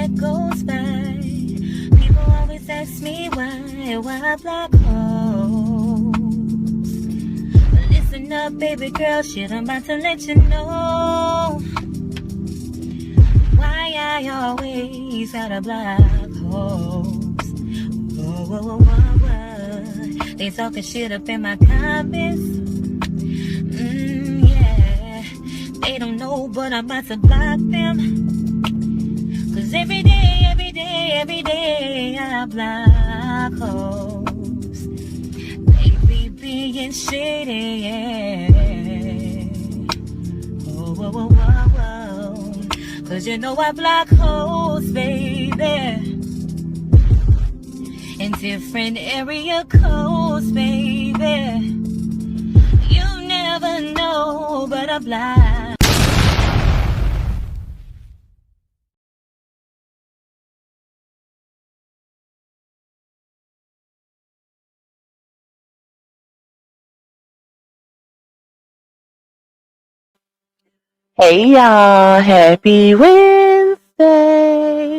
that goes by. People always ask me why black holes. Listen up, baby girl, shit, I'm about to let you know why I always got a black holes. Whoa, whoa, whoa, whoa, whoa. They talking shit up in my comments. Yeah, they don't know, but I'm about to block them. Cause every day, I block hoes. They be being shady, yeah. Whoa, whoa, whoa, whoa, whoa. Cause you know I block hoes, baby. In different area codes, baby. You never know, but I block. Hey y'all, happy Wednesday.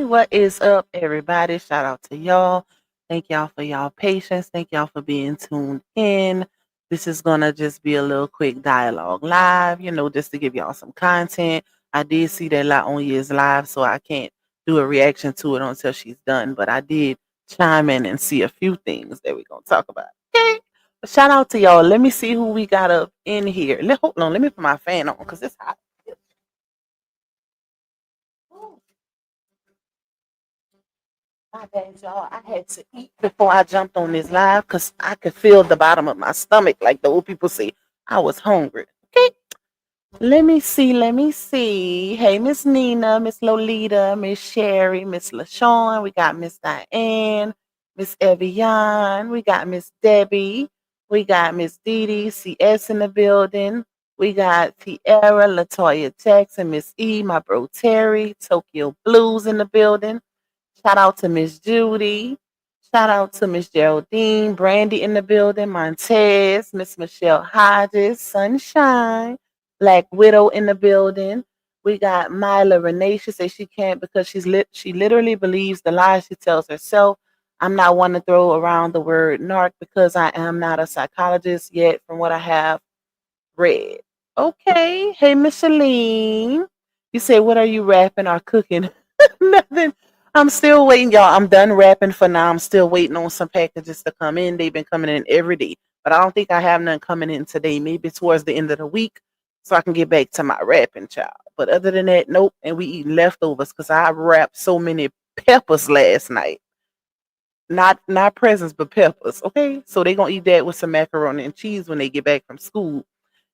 What is up, everybody? Shout out to y'all. Thank y'all for y'all patience. Thank y'all for being tuned in. This is gonna just be a little quick dialogue live, just to give y'all some content. I did see that La on is live, so I can't do a reaction to it until she's done. But I did chime in and see a few things that we're gonna talk about. Okay. But shout out to y'all. Let me see who we got up in here. Hold on, let me put my fan on because it's hot. My bad, y'all. I had to eat before I jumped on this live because I could feel the bottom of my stomach, like the old people say. I was hungry. Okay. Let me see. Let me see. Hey, Miss Nina, Miss Lolita, Miss Sherry, Miss LaShawn. We got Miss Diane, Miss Evian. We got Miss Debbie. We got Miss Dee Dee, CS in the building. We got Tierra, Latoya Jackson, Miss E, my bro Terry, Tokyo Blues in the building. Shout out to Miss Judy. Shout out to Miss Geraldine, Brandy in the building, Montez, Miss Michelle Hodges, Sunshine, Black Widow in the building. We got Myla Renee. She says she can't because she literally believes the lies she tells herself. I'm not one to throw around the word narc because I am not a psychologist yet from what I have read. Okay. Hey, Micheline. You say, what are you rapping or cooking? Nothing. I'm still waiting, y'all. I'm done rapping for now. I'm still waiting on some packages to come in. They've been coming in every day, but I don't think I have none coming in today. Maybe towards the end of the week so I can get back to my rapping, child. But other than that, nope. And we eat leftovers because I wrapped so many peppers last night. Not presents, but peppers. Okay. So they gonna eat that with some macaroni and cheese when they get back from school.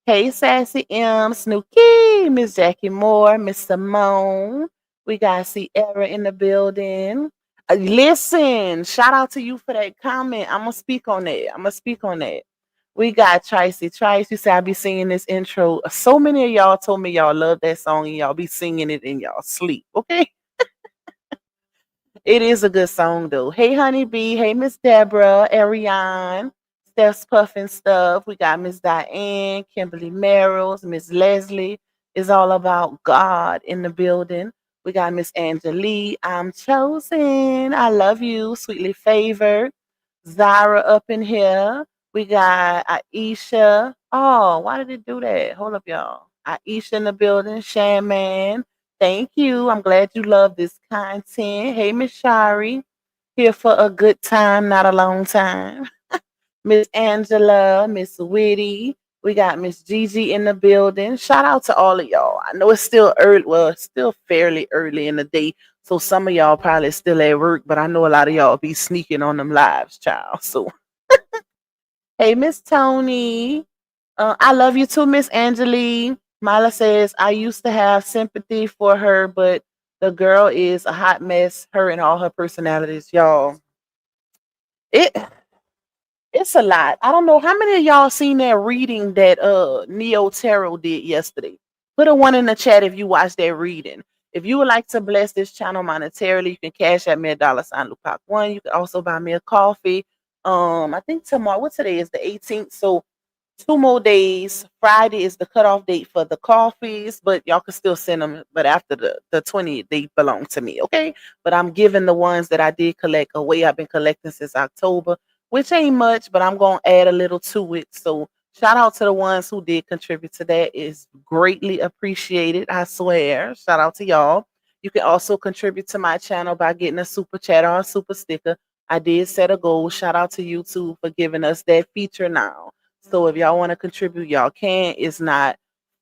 Hey, Sassy M, Snooky, Miss Jackie Moore, Miss Simone. We got Sierra in the building. Listen, shout out to you for that comment. I'm gonna speak on that. We got Tracy. Tracy, you say I be singing this intro. So many of y'all told me y'all love that song and y'all be singing it in y'all sleep. Okay, it is a good song though. Hey, Honey Bee. Hey, Miss Deborah, Ariane, Steph's Puffin Stuff. We got Miss Diane, Kimberly Merrills, Miss Leslie. Is all about God in the building. We got Miss Angelique. I'm chosen. I love you. Sweetly favored. Zara up in here. We got Aisha. Oh, why did it do that? Hold up, y'all. Aisha in the building. Shaman. Thank you. I'm glad you love this content. Hey, Miss Shari. Here for a good time, not a long time. Miss Angela, Miss Witty. We got Miss Gigi in the building. Shout out to all of y'all. I know it's still early. Well, it's still fairly early in the day. So some of y'all probably still at work, but I know a lot of y'all be sneaking on them lives, child. So, hey, Miss Tony. I love you too, Miss Angeli. Mila says, I used to have sympathy for her, but the girl is a hot mess, her and all her personalities, y'all. It it's a lot. I don't know how many of y'all seen that reading that Neo Tarot did yesterday. Put a one in the chat if you watched that reading. If you would like to bless this channel monetarily, you can cash at me $1 Lupac one. You can also buy me a coffee. I think tomorrow, what today is the 18th. So 2 more days. Friday is the cutoff date for the coffees, but y'all can still send them. But after the 20th, they belong to me, okay? But I'm giving the ones that I did collect away. I've been collecting since October, which ain't much, but I'm gonna add a little to it. So shout out to the ones who did contribute to that. Is greatly appreciated. I swear. Shout out to y'all. You can also contribute to my channel by getting a super chat or a super sticker. I did set a goal. Shout out to YouTube for giving us that feature now. So if y'all want to contribute, y'all can. It's not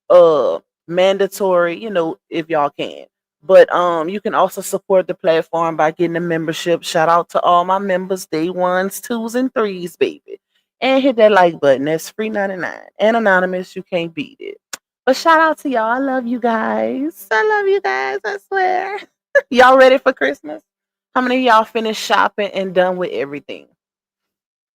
uh mandatory, if y'all can. But you can also support the platform by getting a membership. Shout out to all my members, day ones, twos, and threes, baby. And hit that like button. That's free 99. And anonymous, you can't beat it. But shout out to y'all. I love you guys. I love you guys, I swear. Y'all ready for Christmas? How many of y'all finished shopping and done with everything?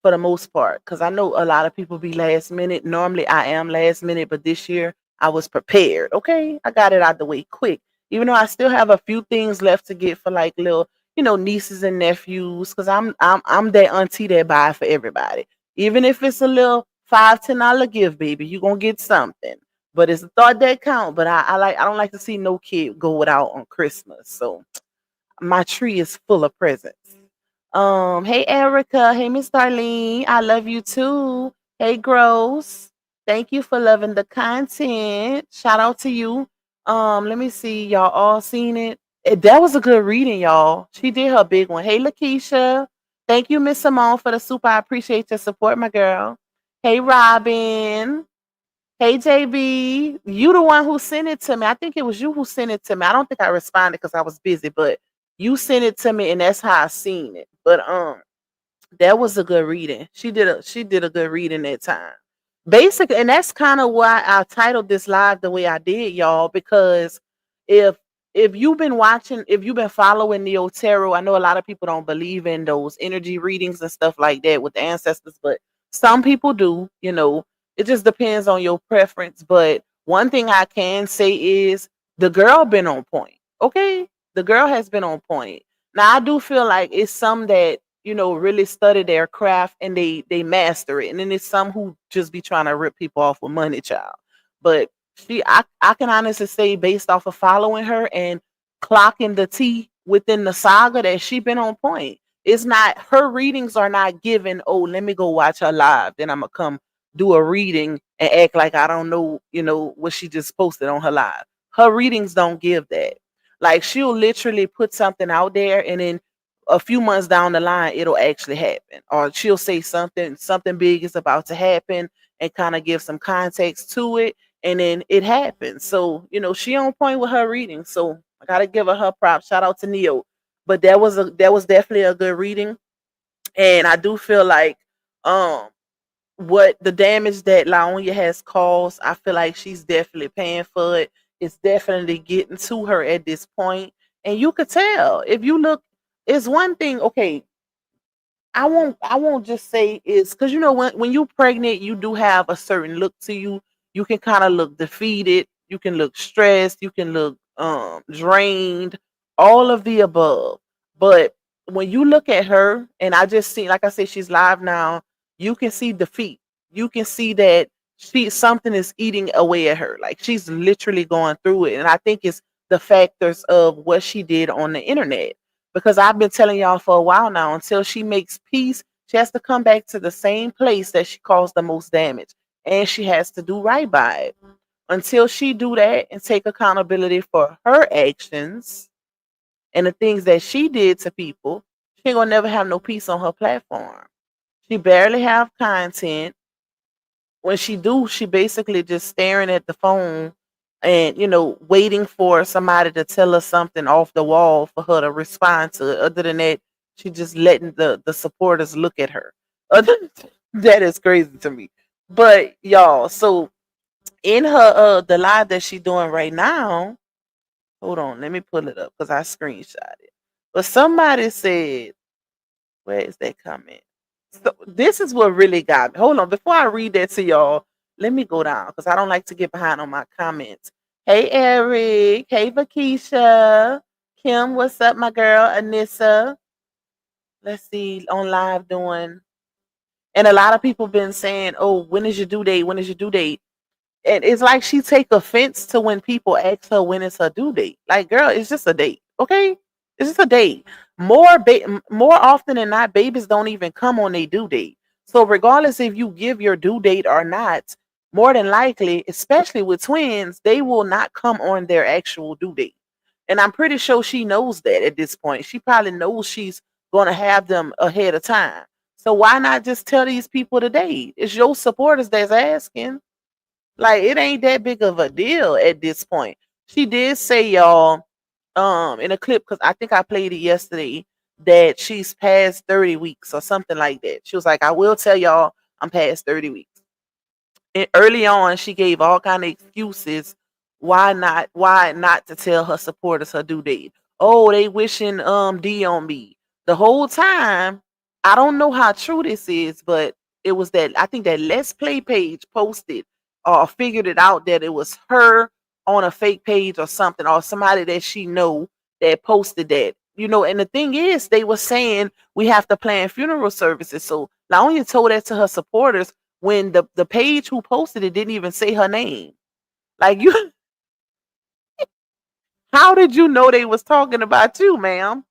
For the most part, because I know a lot of people be last minute. Normally, I am last minute, but this year I was prepared. Okay, I got it out the way quick. Even though I still have a few things left to get for like little, nieces and nephews, because I'm that auntie that buy for everybody. Even if it's a little $5-10 gift, baby, you gonna get something. But it's the thought that count. But I don't like to see no kid go without on Christmas. So my tree is full of presents. Hey Erica, hey Miss Darlene, I love you too. Hey Gross, thank you for loving the content. Shout out to you. Let me see, y'all all seen it. That was a good reading, y'all. She did her big one. Hey Lakeisha, thank you Miss Simone for the super. I appreciate your support, my girl. Hey Robin. Hey JB, you the one who sent it to me. I think it was you who sent it to me. I don't think I responded because I was busy, but you sent it to me and that's how I seen it. But that was a good reading. She did a good reading that time. Basically, and that's kind of why I titled this live the way I did, y'all, because if if you've been watching, if you've been following Neo Tarot, I know a lot of people don't believe in those energy readings and stuff like that with the ancestors, but some people do. It just depends on your preference. But one thing I can say is the girl been on point. Okay? The girl has been on point. Now I do feel like it's some that really study their craft and they master it, and then there's some who just be trying to rip people off with money, child. But I can honestly say, based off of following her and clocking the T within the saga, that she been on point. It's not, her readings are not given, oh, let me go watch her live, then I'm gonna come do a reading and act like I don't know what she just posted on her live. Her readings don't give that. Like, she'll literally put something out there, and then a few months down the line it'll actually happen, or she'll say something big is about to happen and kind of give some context to it, and then it happens. So she on point with her reading, so I gotta give her props. Shout out to Neo. But that was definitely a good reading, and I do feel like um what the damage that Laonia has caused, I feel like she's definitely paying for it. It's definitely getting to her at this point. And you could tell if you look, it's one thing, okay, I won't just say it's because when you pregnant, you do have a certain look to you. You can kind of look defeated, you can look stressed, you can look drained, all of the above. But when you look at her, and I just see, like I said, she's live now, you can see defeat. You can see that something is eating away at her. Like, she's literally going through it. And I think it's the factors of what she did on the internet, because I've been telling y'all for a while now, until she makes peace, she has to come back to the same place that she caused the most damage. And she has to do right by it. Until she do that and take accountability for her actions and the things that she did to people, she ain't gonna never have no peace on her platform. She barely have content. When she do, she basically just staring at the phone and waiting for somebody to tell her something off the wall for her to respond to it. Other than that, she just letting the supporters look at her. Other that is crazy to me. But y'all, so in her the live that she doing right now, hold on, let me pull it up because I screenshot it. But somebody said, where is that comment? So this is what really got me. Hold on, before I read that to y'all, let me go down because I don't like to get behind on my comments. Hey Eric, hey Vakisha, Kim, what's up, my girl? Anissa, let's see, on live doing. And a lot of people been saying, "Oh, when is your due date? When is your due date?" And it's like she take offense to when people ask her when it's her due date. Like, girl, it's just a date, okay? It's just a date. More often than not, babies don't even come on their due date. So regardless if you give your due date or not, more than likely, especially with twins, they will not come on their actual due date. And I'm pretty sure she knows that at this point. She probably knows she's going to have them ahead of time. So why not just tell these people the date? It's your supporters that's asking. Like, it ain't that big of a deal at this point. She did say, y'all, in a clip, because I think I played it yesterday, that she's past 30 weeks or something like that. She was like, I will tell y'all I'm past 30 weeks. And early on, she gave all kind of excuses why not to tell her supporters her due date. Oh, they wishing D on me. The whole time, I don't know how true this is, but it was that I think that Let's Play page posted or figured it out that it was her on a fake page or something, or somebody that she know that posted that. And the thing is, they were saying we have to plan funeral services. So Laonia told that to her supporters when the page who posted it didn't even say her name. Like, you, how did you know they was talking about you, ma'am?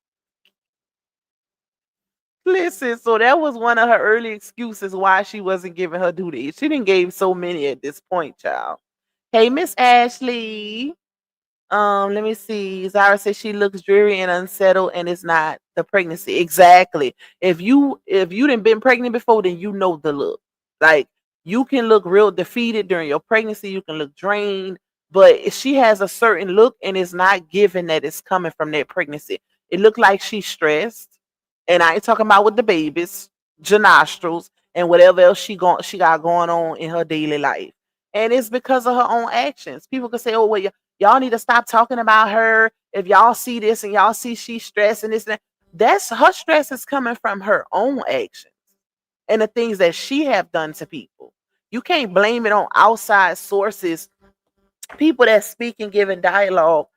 Listen, so that was one of her early excuses why she wasn't giving her due date. She didn't gave so many at this point, child. Hey, Miss Ashley. Let me see. Zara says she looks dreary and unsettled, and it's not the pregnancy. Exactly. If you didn't been pregnant before, then you know the look. Like, you can look real defeated during your pregnancy. You can look drained, but she has a certain look, and it's not given that it's coming from that pregnancy. It looked like she's stressed, and I ain't talking about with the babies, nostrils, and whatever else she got going on in her daily life. And it's because of her own actions. People could say, "Oh, well, y'all need to stop talking about her. If y'all see this and y'all see she's stressed and this and that," that's her stress is coming from her own actions and the things that she have done to people. You can't blame it on outside sources, people that speak and giving dialogue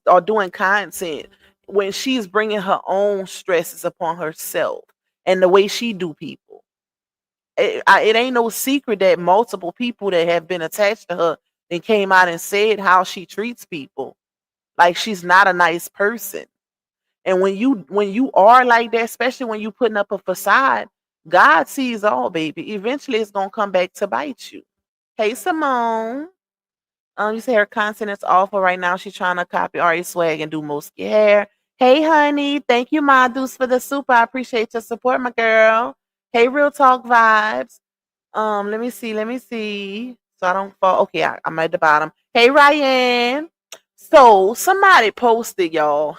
or doing content when she's bringing her own stresses upon herself and the way she do people. It ain't no secret that multiple people that have been attached to her and came out and said how she treats people. Like, she's not a nice person. And when you are like that, especially when you putting up a facade, God sees all, baby. Eventually it's gonna come back to bite you. Hey, Simone. You say her content is awful right now. She's trying to copy Ari Swag and do Mosky hair. Hey, honey. Thank you, Madus, for the super. I appreciate your support, my girl. Hey, Real Talk Vibes. Let me see. Let me see. So I don't fall. Okay, I'm at the bottom. Hey, Ryan. So somebody posted, y'all.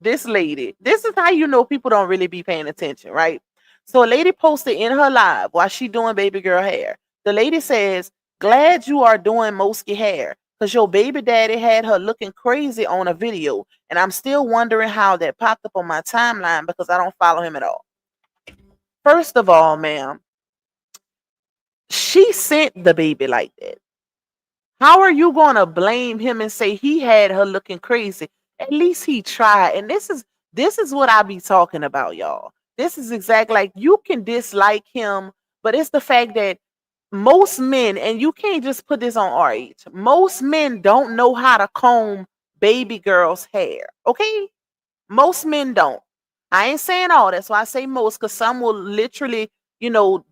This lady. This is how you know people don't really be paying attention, right? So a lady posted in her live while she doing baby girl hair. The lady says, "Glad you are doing Mosky hair because your baby daddy had her looking crazy on a video, and I'm still wondering how that popped up on my timeline because I don't follow him at all." First of all, ma'am, she sent the baby like that. How are you going to blame him and say he had her looking crazy? At least he tried. And this is what I be talking about, y'all. This is exactly, like, you can dislike him, but it's the fact that most men, and you can't just put this on RH, most men don't know how to comb baby girls' hair. Okay? Most men don't. I ain't saying all. That's why I say most, because some will literally,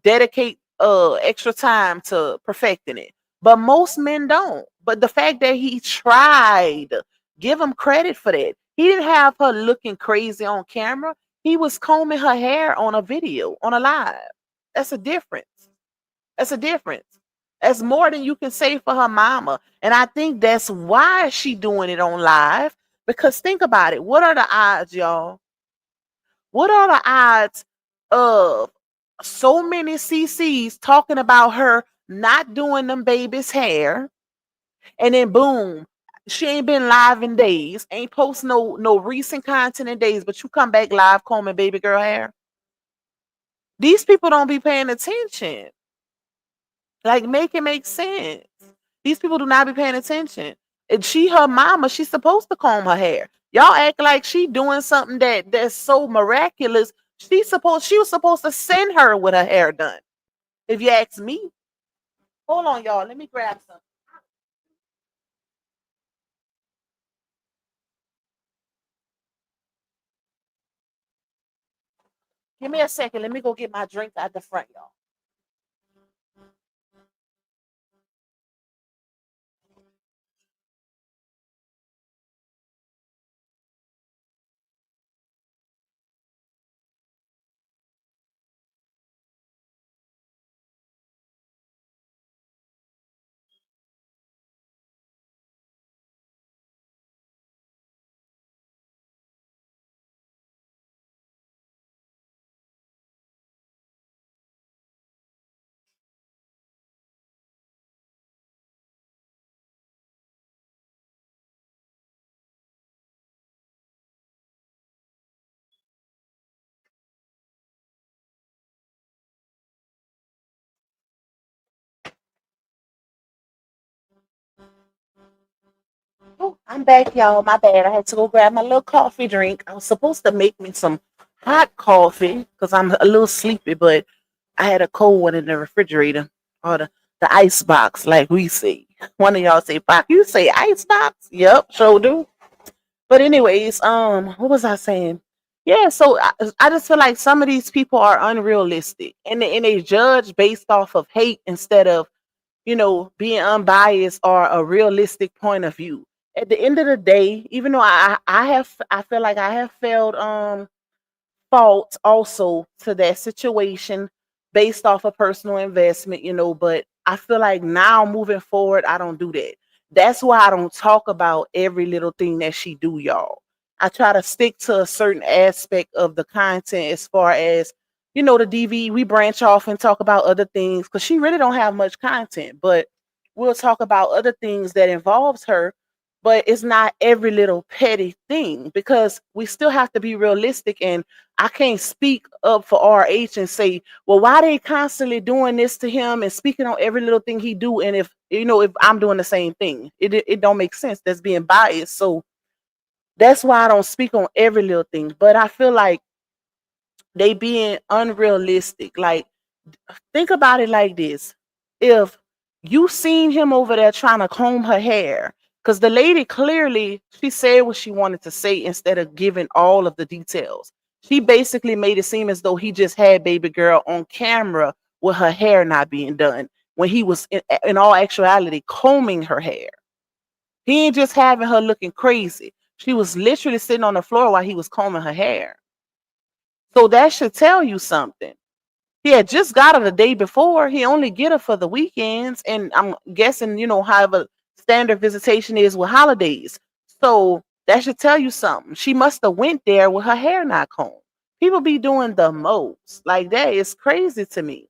dedicate extra time to perfecting it. But most men don't. But the fact that he tried, give him credit for that. He didn't have her looking crazy on camera. He was combing her hair on a video, on a live. That's a difference. That's a difference. That's more than you can say for her mama. And I think that's why she doing it on live. Because think about it. What are the odds, y'all? What are the odds of so many CCs talking about her not doing them babies' hair, and then boom, she ain't been live in days, ain't post no recent content in days, but you come back live combing baby girl hair? These people don't be paying attention. Like, make it make sense. These people do not be paying attention. And she, her mama, she's supposed to comb her hair. Y'all act like she doing something that's so miraculous. She was supposed to send her with her hair done. If you ask me. Hold on, y'all. Let me grab some. Give me a second. Let me go get my drink at the front, y'all. Oh, I'm back, y'all. My bad. I had to go grab my little coffee drink. I was supposed to make me some hot coffee because I'm a little sleepy, but I had a cold one in the refrigerator or the ice box, like we say. One of y'all say, "Pop, you say ice box?" Yep, sure do. But anyways, what was I saying? Yeah, so I just feel like some of these people are unrealistic, and they judge based off of hate instead of being unbiased or a realistic point of view. At the end of the day, even though I feel like I have failed fault also to that situation based off of personal investment, but I feel like now moving forward, I don't do that. That's why I don't talk about every little thing that she do, y'all. I try to stick to a certain aspect of the content as far as, the DV, we branch off and talk about other things because she really don't have much content, but we'll talk about other things that involves her, but it's not every little petty thing because we still have to be realistic. And I can't speak up for RH and say, well, why they constantly doing this to him and speaking on every little thing he do, and if I'm doing the same thing, it don't make sense. That's being biased. So that's why I don't speak on every little thing. But I feel like they being unrealistic. Like, think about it like this. If you seen him over there trying to comb her hair, because the lady clearly she said what she wanted to say instead of giving all of the details. She basically made it seem as though he just had baby girl on camera with her hair not being done when he was in all actuality combing her hair. He ain't just having her looking crazy. She was literally sitting on the floor while he was combing her hair. So that should tell you something. He had just got her the day before. He only get her for the weekends, and I'm guessing, however standard visitation is with holidays. So that should tell you something. She must have went there with her hair not combed. People be doing the most. Like, that is crazy to me.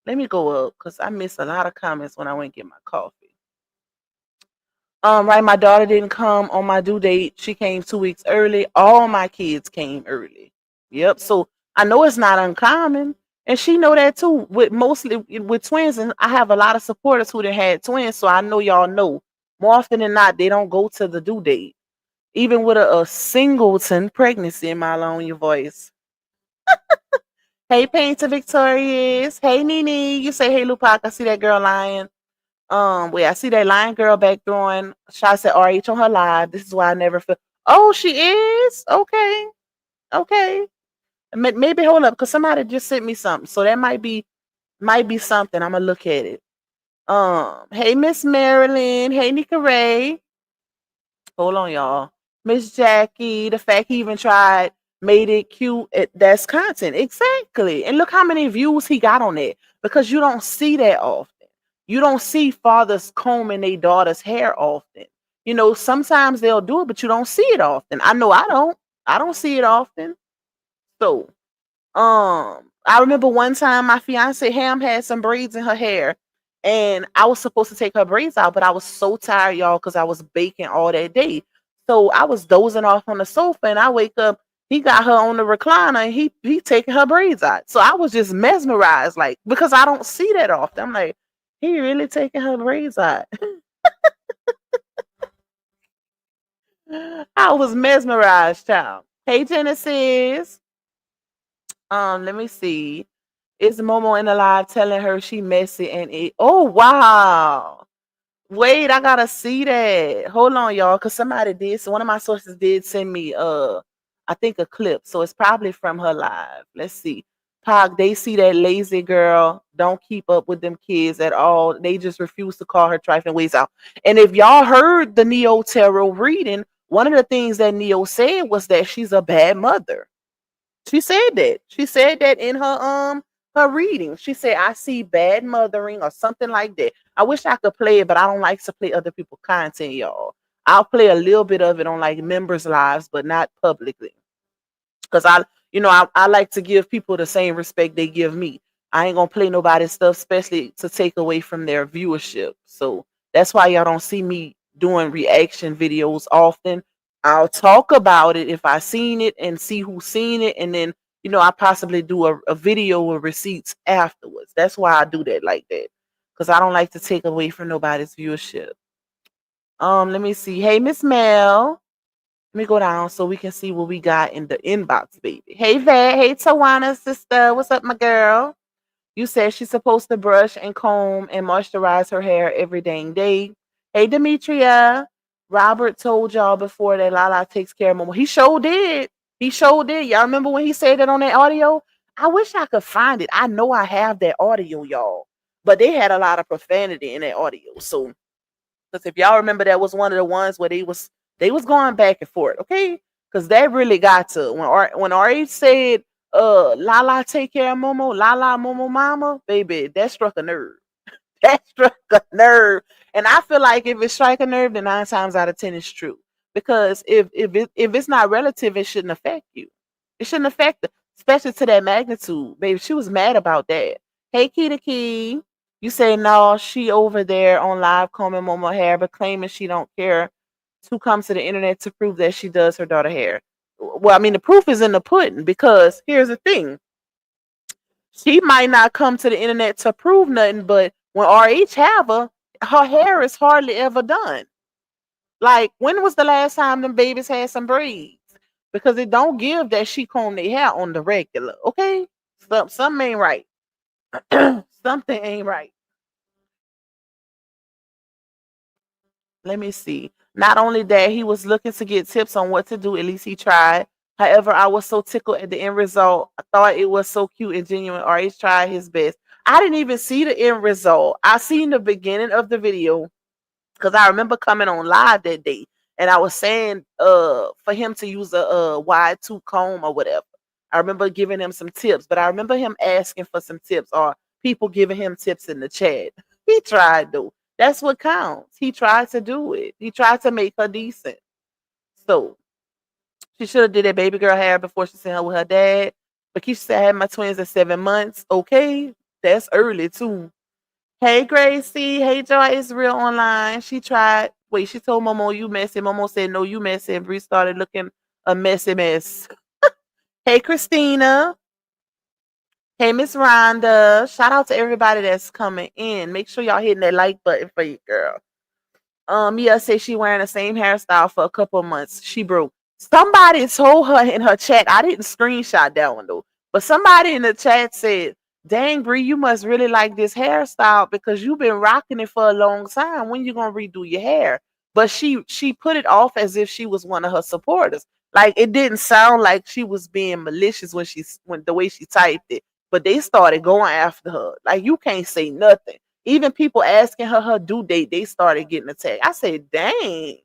Let me go up because I missed a lot of comments when I went get my coffee. Right, my daughter didn't come on my due date. She came 2 weeks early. All my kids came early. Yep. So I know it's not uncommon, and she know that too. With mostly with twins, and I have a lot of supporters who done had twins, so I know y'all know. More often than not, they don't go to the due date, even with a singleton pregnancy. In my own your voice. Hey, Painter Victorious. Hey, Nene. You say hey, Lupac. I see that girl lying. Wait, I see that lion girl back throwing shots at RH on her live. This is why I never feel. Oh, she is okay. Okay, maybe hold up because somebody just sent me something, so that might be something. I'm gonna look at it. Hey, Miss Marilyn. Hey, Nika Ray. Hold on, y'all. Miss Jackie. The fact he even tried made it cute. That's content exactly. And look how many views he got on it because you don't see that often. You don't see fathers combing their daughter's hair often. Sometimes they'll do it, but you don't see it often. I know I don't. I don't see it often. So, I remember one time my fiance Ham had some braids in her hair, and I was supposed to take her braids out, but I was so tired, y'all, because I was baking all that day. So I was dozing off on the sofa, and I wake up. He got her on the recliner, and he taking her braids out. So I was just mesmerized, like because I don't see that often. I'm like, he really taking her braids out. I was mesmerized, child. Hey, Genesis. Let me see. Is Momo in the live telling her she messy and it? Oh wow. Wait, I gotta see that. Hold on, y'all, because somebody did. So one of my sources did send me I think a clip. So it's probably from her live. Let's see. Pog, they see that lazy girl don't keep up with them kids at all. They just refuse to call her trifling ways out. And if y'all heard the Neo Tarot reading, one of the things that Neo said was that she's a bad mother. She said that. She said that in her reading. She said, I see bad mothering or something like that. I wish I could play it, but I don't like to play other people's content, y'all. I'll play a little bit of it on like members' lives, but not publicly. Because I like to give people the same respect they give me. I ain't gonna play nobody's stuff, especially to take away from their viewership. So that's why y'all don't see me doing reaction videos often. I'll talk about it if I seen it and see who's seen it, and then I possibly do a video with receipts afterwards. That's why I do that like that. Because I don't like to take away from nobody's viewership. Let me see. Hey, Miss Mel. Let me go down so we can see what we got in the inbox, baby. Hey, Vat. Hey, Tawana, sister. What's up, my girl? You said she's supposed to brush and comb and moisturize her hair every dang day. Hey, Demetria. Robert told y'all before that Lala takes care of Momo. He sure did. He sure did. Y'all remember when he said that on that audio? I wish I could find it. I know I have that audio, y'all. But they had a lot of profanity in that audio. So, because if y'all remember, that was one of the ones where they was going back and forth, okay? Because that really got to when RH said, Lala take care of Momo, Lala Momo mama, baby, that struck a nerve. That struck a nerve. And I feel like if it strike a nerve, then 9 times out of 10 it's true. Because if it's not relative, it shouldn't affect you. It shouldn't affect it, especially to that magnitude. Baby, she was mad about that. Hey, Kita Key. You say no, she over there on live combing Momo hair, but claiming she don't care to come to the internet to prove that she does her daughter hair. Well, I mean, the proof is in the pudding, because here's the thing. She might not come to the internet to prove nothing, but when RH have her hair is hardly ever done. Like, when was the last time them babies had some braids? Because it don't give that she comb their hair on the regular, okay? Something ain't right. Something ain't right. Let me see. Not only that, he was looking to get tips on what to do. At least he tried. However, I was so tickled at the end result. I thought it was so cute and genuine. RH tried his best. I didn't even see the end result. I seen the beginning of the video because I remember coming on live that day and I was saying for him to use a wide tooth comb or whatever. I remember giving him some tips, but I remember him asking for some tips or people giving him tips in the chat. He tried though. That's what counts. He tried to do it. He tried to make her decent. So she should have did that baby girl hair before she sent her with her dad. But Keisha said I had my twins at 7 months. Okay, that's early too. Hey Gracie, hey Joy is real online. She tried. Wait, she told Momo you messy. Momo said no, you messy. And Bree started looking a messy mess. Hey Christina. Hey Miss Rhonda. Shout out to everybody that's coming in. Make sure y'all hitting that like button for you, girl. Mia said she wearing the same hairstyle for a couple of months. She broke. Somebody told her in her chat. I didn't screenshot that one though, but somebody in the chat said, "Dang, Bree, you must really like this hairstyle because you've been rocking it for a long time. When you gonna redo your hair?" But she put it off as if she was one of her supporters. Like, it didn't sound like she was being malicious when the way she typed it. But they started going after her. Like, you can't say nothing. Even people asking her due date, they started getting attacked. I said, dang.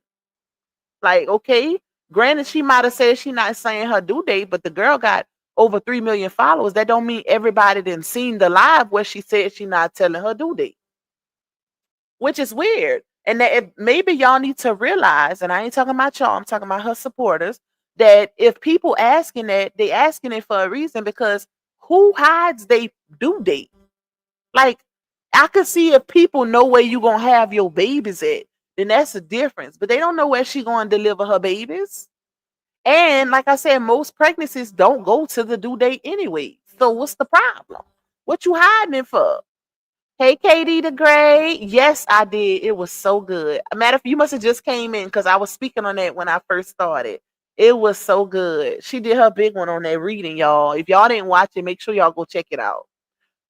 Like, okay. Granted, she might have said she not saying her due date, but the girl got over 3 million followers. That don't mean everybody didn't seen the live where she said she not telling her due date, which is weird. And that maybe y'all need to realize, and I ain't talking about y'all, I'm talking about her supporters, that if people asking that, they asking it for a reason, because who hides they due date? Like, I could see if people know where you gonna have your babies at, then that's a difference. But they don't know where she gonna deliver her babies. And like I said, most pregnancies don't go to the due date anyway. So what's the problem? What you hiding it for? Hey, Katie the Gray. Yes, I did. It was so good. Matter of fact, you must have just came in because I was speaking on that when I first started. It was so good. She did her big one on that reading, y'all. If y'all didn't watch it, make sure y'all go check it out.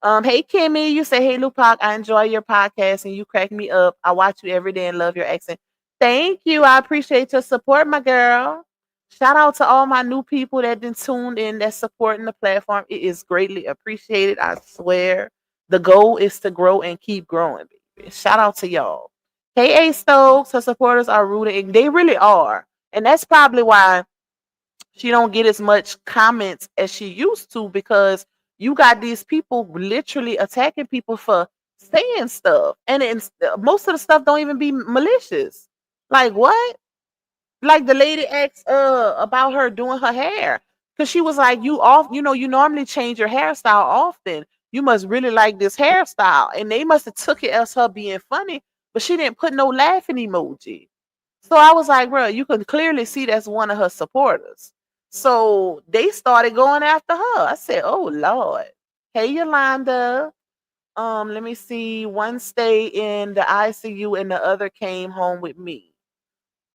Hey Kimmy, you say, hey Lupac, I enjoy your podcast and you crack me up. I watch you every day and love your accent. Thank you. I appreciate your support, my girl. Shout out to all my new people that been tuned in, that's supporting the platform. It is greatly appreciated. I swear. The goal is to grow and keep growing, baby. Shout out to y'all. Hey A Stokes, her supporters are rooted, and they really are. And that's probably why she don't get as much comments as she used to, because you got these people literally attacking people for saying stuff, and most of the stuff don't even be malicious. Like what? Like the lady asked about her doing her hair, because she was like, you normally change your hairstyle often. You must really like this hairstyle, and they must have took it as her being funny, but she didn't put no laughing emoji. So I was like, bro, you can clearly see that's one of her supporters. So they started going after her. I said, oh Lord. Hey Yolanda. Let me see. One stayed in the ICU and the other came home with me.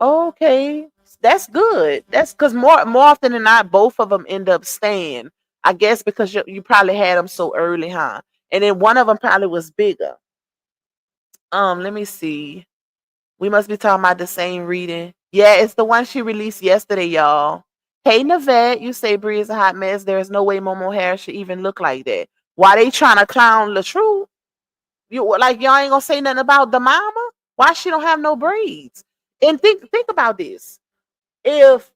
Okay. That's good. That's because more often than not, both of them end up staying. I guess because you probably had them so early, huh? And then one of them probably was bigger. Let me see. We must be talking about the same reading. Yeah, it's the one she released yesterday, y'all. Hey, Navette, you say Bree is a hot mess. There's no way Momo hair should even look like that. Why they trying to clown LaTrue? You like y'all ain't gonna say nothing about the mama? Why she don't have no braids? And think about this. If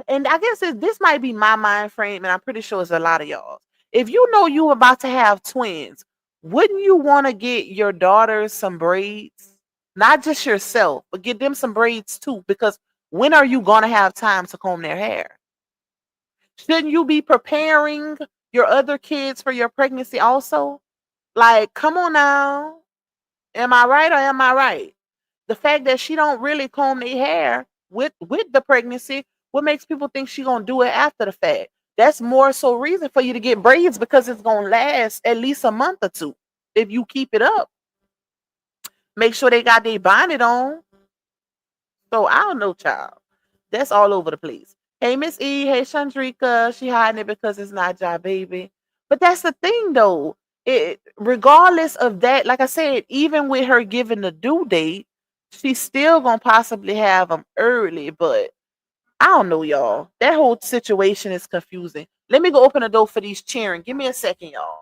and I guess this might be my mind frame, and I'm pretty sure it's a lot of y'all. If you know you about to have twins, wouldn't you want to get your daughters some braids? Not just yourself, but get them some braids too. Because when are you gonna have time to comb their hair? Shouldn't you be preparing your other kids for your pregnancy also? Like, come on now. Am I right or am I right? The fact that she don't really comb their hair with the pregnancy, what makes people think she gonna do it after the fact? That's more so reason for you to get braids, because it's gonna last at least a month or two if you keep it up. Make sure they got their bonnet on. So I don't know, child. That's all over the place. Hey, Miss E. Hey, Chandrika. She hiding it because it's not job, baby. But that's the thing, though. Regardless of that, like I said, even with her giving the due date, she's still gonna possibly have them early. But I don't know, y'all. That whole situation is confusing. Let me go open the door for these cheering. Give me a second, y'all.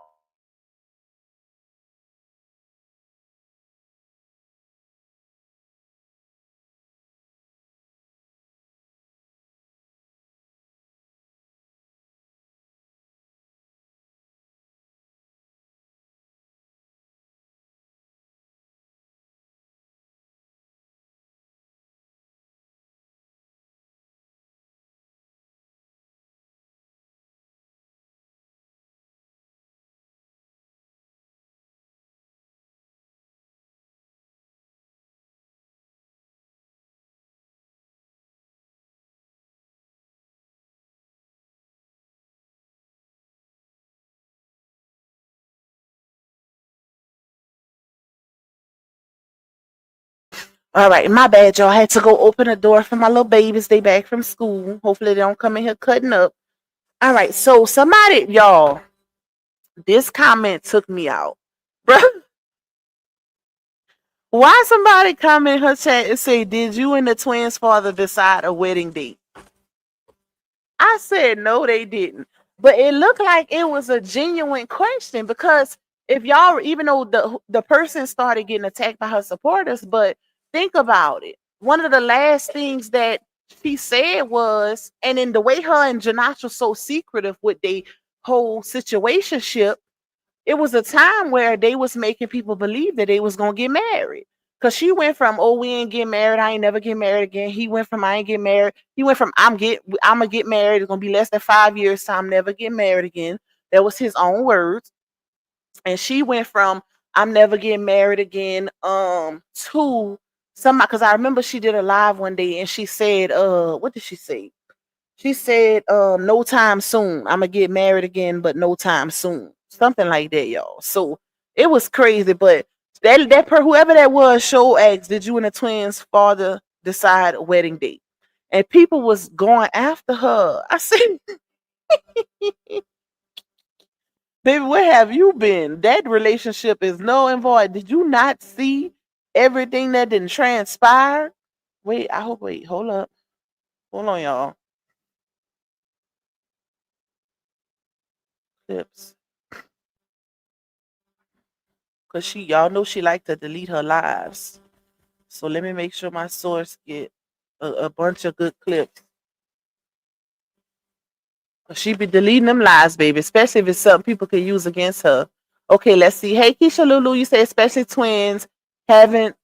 All right, my bad, y'all. I had to go open the door for my little babies. They back from school. Hopefully, they don't come in here cutting up. All right, so somebody, y'all, this comment took me out. Bruh, why somebody come in her chat and say, did you and the twins' father decide a wedding date? I said, no, they didn't. But it looked like it was a genuine question, because if y'all, even though the person started getting attacked by her supporters, but think about it. One of the last things that she said was, and in the way her and Janash were so secretive with the whole situationship, it was a time where they was making people believe that they was gonna get married. Cause she went from, oh, we ain't get married, I ain't never get married again. He went from, I ain't get married. He went from, I'm gonna get married. It's gonna be less than 5 years, so I'm never get married again. That was his own words. And she went from, I'm never getting married again, to somebody, because I remember she did a live one day and she said, what did she say? She said, no time soon. I'm gonna get married again, but no time soon. Something like that, y'all. So it was crazy, but whoever that was, show asked, did you and the twins' father decide a wedding date? and people was going after her. I said, baby, where have you been? That relationship is null and void. Did you not see everything that didn't transpire? Wait, hold up. Hold on, y'all. Clips. Cause y'all know she like to delete her lives. So let me make sure my source get a bunch of good clips. Cause she be deleting them lies, baby, especially if it's something people can use against her. Okay, let's see. Hey, Keisha Lulu, you say especially twins haven't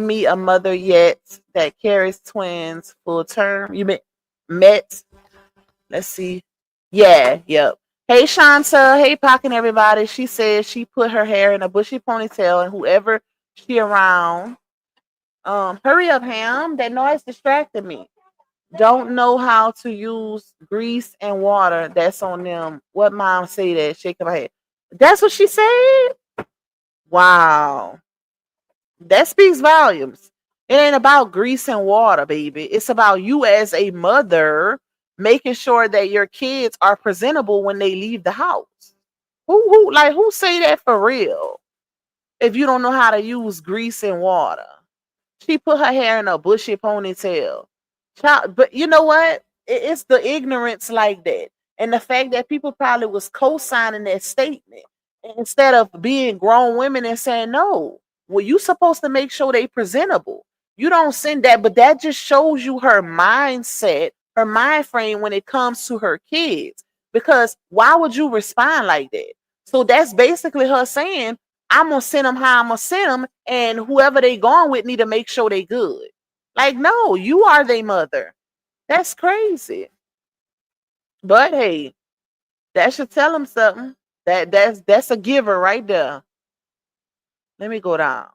meet a mother yet that carries twins full term. You met? Let's see. Yeah, yep. Hey Shanta, hey Pock and everybody. She says she put her hair in a bushy ponytail and whoever she around. Hurry up, Ham. That noise distracted me. Don't know how to use grease and water. That's on them. What mom say that? Shaking my head. That's what she said. Wow. That speaks volumes. It ain't about grease and water, baby. It's about you as a mother making sure that your kids are presentable when they leave the house. Who say that for real? If you don't know how to use grease and water. She put her hair in a bushy ponytail. Child, but you know what? It's the ignorance like that. And the fact that people probably was co-signing that statement instead of being grown women and saying, no, well, you supposed to make sure they presentable. You don't send that, but that just shows you her mindset, her mind frame when it comes to her kids. Because why would you respond like that? So that's basically her saying, I'm gonna send them how I'm gonna send them, and whoever they going with need to make sure they good. Like, no, you are their mother. That's crazy. But hey, that should tell them something. That's a giver right there. Let me go down.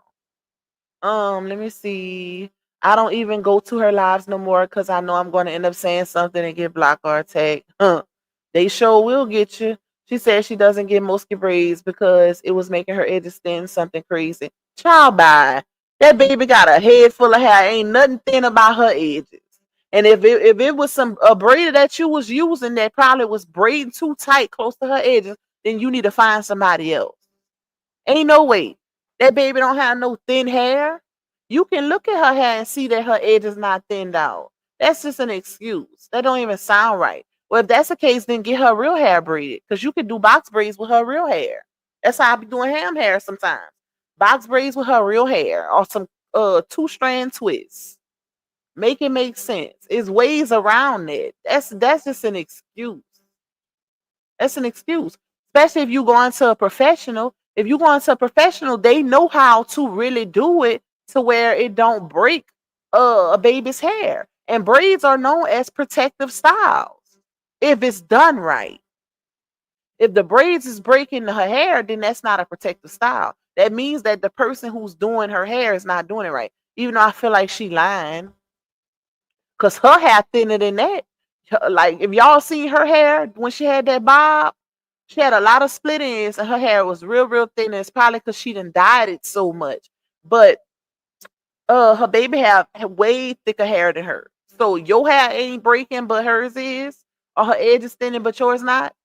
Let me see. I don't even go to her lives no more because I know I'm going to end up saying something and get blocked or attacked. They sure will get you. She said she doesn't get musky braids because it was making her edges thin, something crazy. Child, bye. That baby got a head full of hair. Ain't nothing thin about her edges. And if it was some a braider that you was using that probably was braiding too tight close to her edges, then you need to find somebody else. Ain't no way. That baby don't have no thin hair. You can look at her hair and see that her edge is not thinned out. That's just an excuse. That don't even sound right. Well, if that's the case, then get her real hair braided. Because you can do box braids with her real hair. That's how I be doing ham hair sometimes. Box braids with her real hair or some two-strand twists. Make it make sense. It's ways around it. That's just an excuse. That's an excuse. Especially if you go into a professional. If you go into a professional, they know how to really do it to where it don't break a baby's hair. And braids are known as protective styles if it's done right. If the braids is breaking her hair, then that's not a protective style. That means that the person who's doing her hair is not doing it right. Even though I feel like she lying. Cause her hair thinner than that. Like if y'all see her hair when she had that bob, she had a lot of split ends and her hair was real, real thin. And it's probably because she done dyed it so much. But her baby have way thicker hair than her. So your hair ain't breaking, but hers is, or her edge is thinning, but yours not.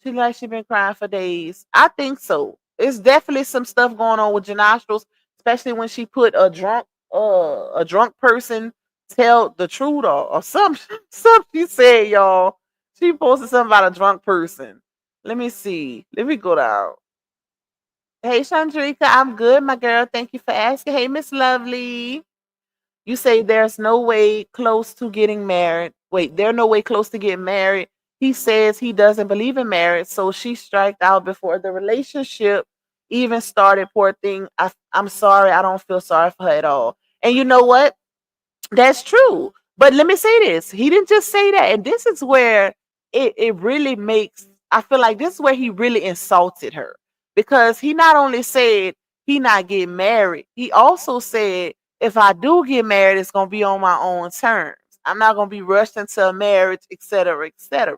She been crying for days. I think so. It's definitely some stuff going on with Janostrals, especially when she put a drunk person tell the truth or some she said, y'all. She posted something about a drunk person. Let me see. Let me go down. Hey Chandrika, I'm good, my girl. Thank you for asking. Hey, Miss Lovely. You say there's no way close to getting married. Wait, there's no way close to getting married. He says he doesn't believe in marriage, so she striked out before the relationship even started. Poor thing. I'm sorry. I don't feel sorry for her at all. And you know what? That's true. But let me say this. He didn't just say that. And this is where it really makes, I feel like this is where he really insulted her. Because he not only said he not getting married, he also said, if I do get married, it's gonna be on my own terms. I'm not gonna be rushed into a marriage, etc., etc.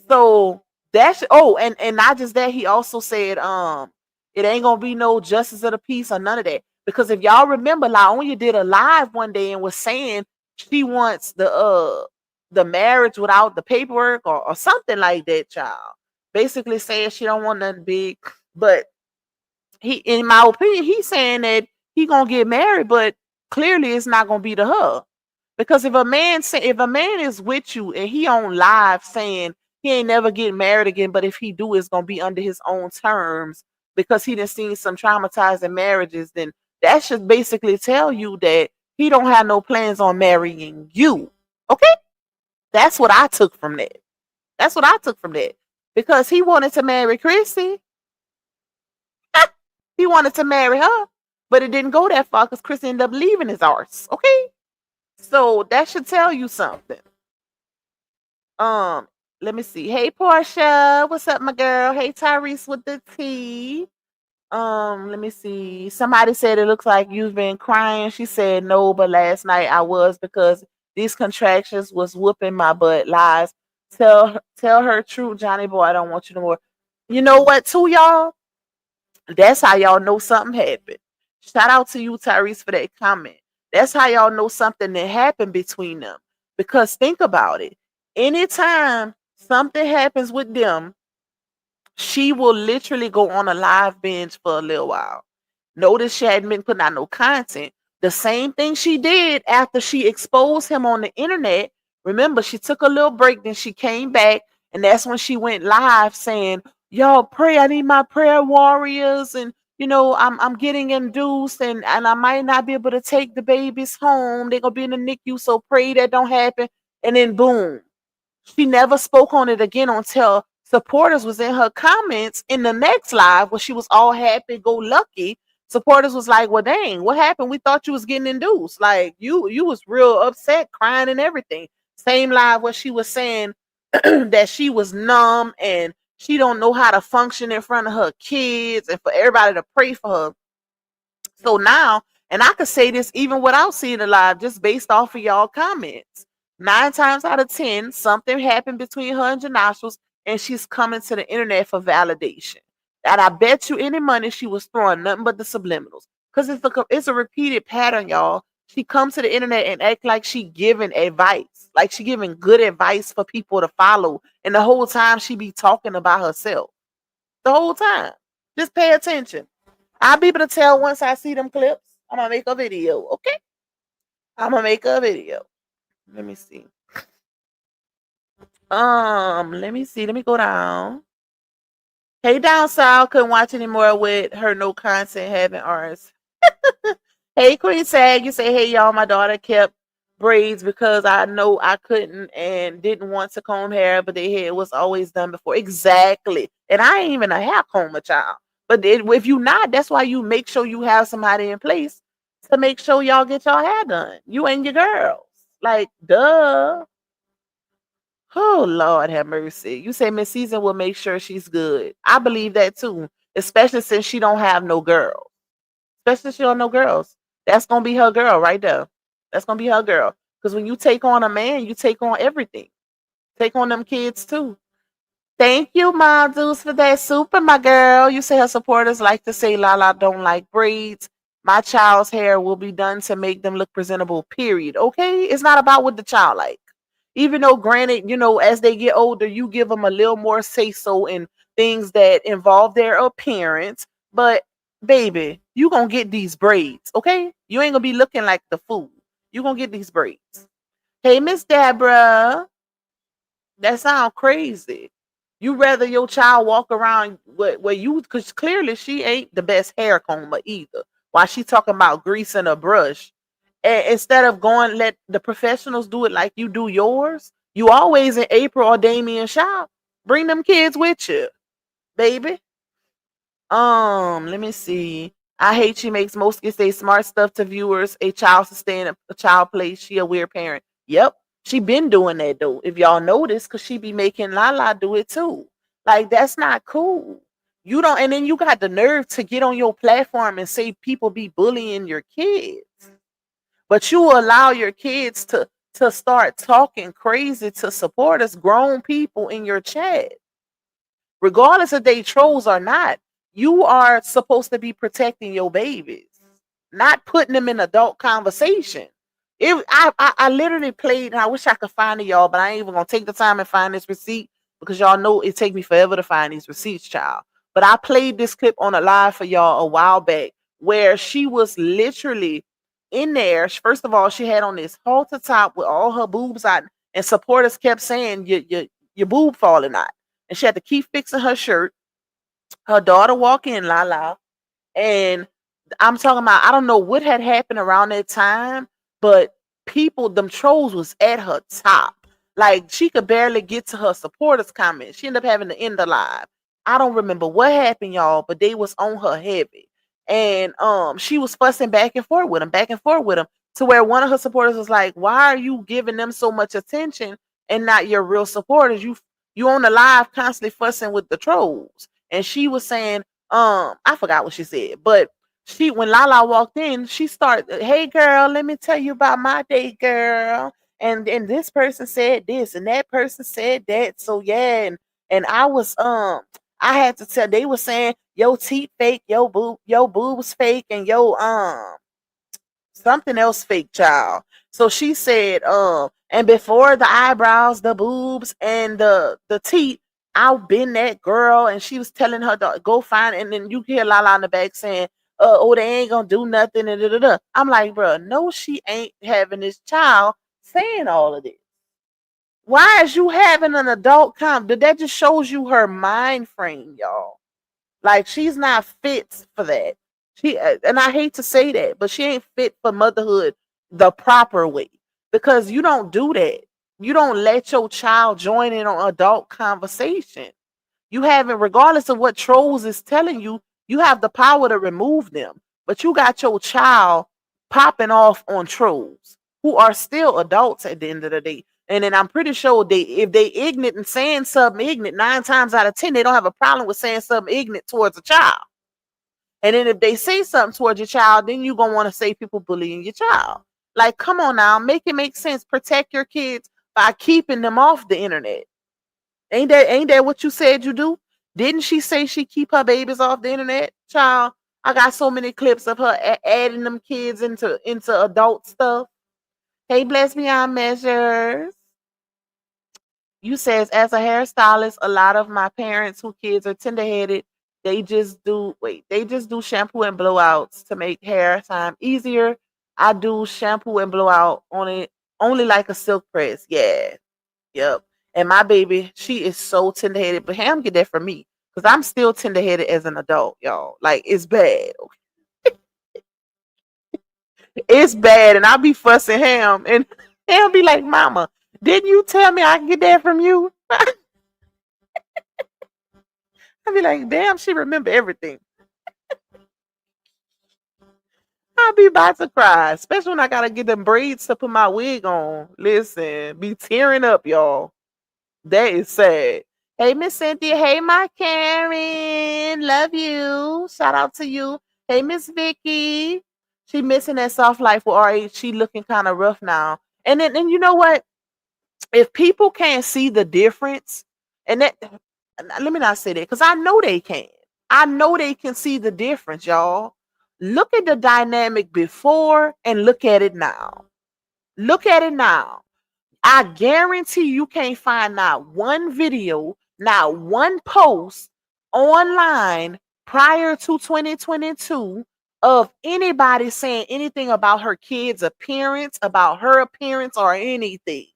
So that's and not just that, he also said, it ain't gonna be no justice of the peace or none of that. Because if y'all remember, LaOnya did a live one day and was saying she wants the marriage without the paperwork or something like that, child. Basically saying she don't want nothing big. But he, in my opinion, he's saying that he gonna get married, but clearly it's not gonna be to her. Because if a man is with you and he on live saying he ain't never getting married again, but if he do, it's gonna be under his own terms because he done seen some traumatizing marriages, then that should basically tell you that he don't have no plans on marrying you. Okay? That's what I took from that. That's what I took from that. Because he wanted to marry Chrissy. He wanted to marry her, but it didn't go that far because Chrissy ended up leaving his arse. Okay? So that should tell you something. Um, Let me see. Hey Portia, what's up, my girl? Hey Tyrese with the T. Let me see. Somebody said it looks like you've been crying. She said no, but last night I was because these contractions was whooping my butt. Lies. Tell her true, Johnny boy. I don't want you no more. You know what, too, y'all? That's how y'all know something happened. Shout out to you, Tyrese, for that comment. That's how y'all know something that happened between them. Because think about it. Anytime something happens with them, she will literally go on a live binge for a little while. Notice she hadn't been putting out no content. The same thing she did after she exposed him on the internet. Remember, she took a little break, then she came back, and that's when she went live saying, "Y'all pray, I need my prayer warriors, and I'm getting induced, and I might not be able to take the babies home. They're gonna be in the NICU, so pray that don't happen." And then boom. She never spoke on it again until supporters was in her comments in the next live where she was all happy go lucky. Supporters was like, "Well, dang, what happened? We thought you was getting induced. Like you was real upset, crying and everything." Same live where she was saying that she was numb and she don't know how to function in front of her kids and for everybody to pray for her. So now, and I could say this even without seeing it live, just based off of y'all comments. 9 times out of 10, something happened between her and Janashos, and she's coming to the internet for validation. And I bet you any money she was throwing nothing but the subliminals. Because it's a repeated pattern, y'all. She comes to the internet and act like she giving advice. Like she giving good advice for people to follow. And the whole time she be talking about herself. The whole time. Just pay attention. I'll be able to tell once I see them clips. I'm gonna make a video, okay? I'm gonna make a video. Let me see. Let me see. Let me go down. Hey, down south, couldn't watch anymore with her no content having ours. Hey, Queen Sag, you say, "Hey y'all, my daughter kept braids because I know I couldn't and didn't want to comb hair, but their hair was always done before." Exactly. And I ain't even a hair comber, child. But if you not, that's why you make sure you have somebody in place to make sure y'all get your hair done. You and your girls. Like, duh. Oh, Lord have mercy. You say Miss Season will make sure she's good. I believe that too, especially since she don't have no girls. Especially if she don't know girls. That's gonna be her girl right there. That's gonna be her girl. Because when you take on a man, you take on everything. Take on them kids too. Thank you, Mom Deuce, for that super, my girl. You say her supporters like to say Lala don't like braids. My child's hair will be done to make them look presentable, period. Okay? It's not about what the child like. Even though, granted, as they get older, you give them a little more say-so in things that involve their appearance. But, baby, you going to get these braids, okay? You ain't going to be looking like the fool. You going to get these braids. Hey, Miss Deborah. That sounds crazy. You rather your child walk around where you, because clearly she ain't the best hair comber either. While she talking about greasing a brush, and instead of going let the professionals do it like you do yours, you always in April or Damien shop. Bring them kids with you, baby. Let me see. I hate she makes most kids say smart stuff to viewers. A child sustain a child plays. She a weird parent. Yep. She been doing that though. If y'all notice, cause she be making Lala do it too. Like that's not cool. You don't, and then you got the nerve to get on your platform and say people be bullying your kids. But you allow your kids to start talking crazy to supporters, grown people in your chat. Regardless if they trolls or not, you are supposed to be protecting your babies. not putting them in adult conversation. I literally played, and I wish I could find it, y'all, but I ain't even gonna take the time and find this receipt because y'all know it take me forever to find these receipts, child. But I played this clip on a live for y'all a while back where she was literally in there. First of all, she had on this halter top with all her boobs out, and supporters kept saying your boob falling out, and she had to keep fixing her shirt. Her daughter walk in, Lala, and I'm talking about, I don't know what had happened around that time, but people, them trolls was at her top. Like she could barely get to her supporters comments. She ended up having to end the live. I don't remember what happened, y'all, but they was on her heavy. And she was fussing back and forth with him, back and forth with him, to where one of her supporters was like, why are you giving them so much attention and not your real supporters? You on the live constantly fussing with the trolls. And she was saying, I forgot what she said, but when Lala walked in, she started, hey girl, let me tell you about my day, girl. And this person said this and that person said that. So yeah, and I was I had to tell, they were saying yo teeth fake, yo boobs fake, and yo something else fake, child. So she said, and before the eyebrows, the boobs, and the teeth, I've been that girl. And she was telling her to go find, and then you hear Lala in the back saying, oh, they ain't gonna do nothing. And da-da-da. I'm like, bro, no, she ain't having this child saying all of this. Why is you having an adult that just shows you her mind frame, y'all. Like she's not fit for that. And I hate to say that, but she ain't fit for motherhood the proper way, because you don't do that. You don't let your child join in on adult conversation. You haven't, regardless of what trolls is telling you, you have the power to remove them. But you got your child popping off on trolls who are still adults at the end of the day. And then I'm pretty sure if they ignorant and saying something ignorant, 9 times out of 10, they don't have a problem with saying something ignorant towards a child. And then if they say something towards your child, then you're gonna want to say people bullying your child. Like, come on now, make it make sense. Protect your kids by keeping them off the internet. Ain't that what you said you do? Didn't she say she keep her babies off the internet? Child, I got so many clips of her adding them kids into adult stuff. Hey, bless beyond measures. You says, as a hairstylist, a lot of my parents who kids are tender-headed, they just do shampoo and blowouts to make hair time easier. I do shampoo and blowout on it only like a silk press. Yeah. Yep. And my baby, she is so tender-headed, but Ham get that from me because I'm still tender-headed as an adult, y'all. Like, it's bad. It's bad, and I'll be fussing Ham, and Ham be like, Mama, didn't you tell me I can get that from you? I'll be like, damn, she remember everything. I'll be about to cry, especially when I gotta get them braids to put my wig on. Listen, be tearing up, y'all. That is sad. Hey, Miss Cynthia. Hey, my Karen. Love you. Shout out to you. Hey, Miss Vicky. She missing that soft life with RH. She looking kind of rough now. And then, and you know what? If people can't see the difference, and that, let me not say that, because I know they can. I know they can see the difference, y'all. Look at the dynamic before and look at it now. Look at it now. I guarantee you can't find not one video, not one post online prior to 2022 of anybody saying anything about her kid's appearance, about her appearance, or anything.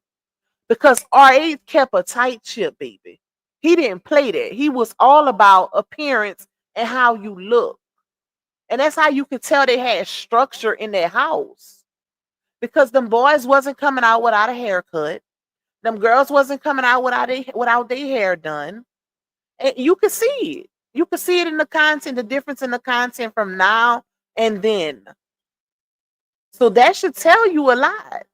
Because RH kept a tight ship, baby. He didn't play that. He was all about appearance and how you look. And that's how you could tell they had structure in their house. Because them boys wasn't coming out without a haircut. Them girls wasn't coming out without their hair done. And you could see it. You could see it in the content, the difference in the content from now and then. So that should tell you a lot.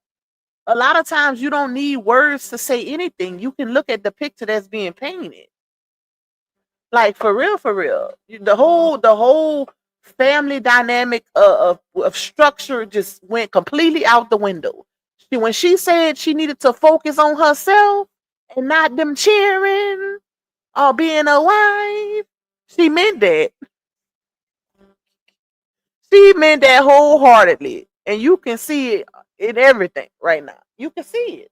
A lot of times you don't need words to say anything. You can look at the picture that's being painted. Like for real, for real. The whole family dynamic of structure just went completely out the window. When she said she needed to focus on herself and not them cheering or being a wife, she meant that. She meant that wholeheartedly. And you can see it in everything right now. You can see it.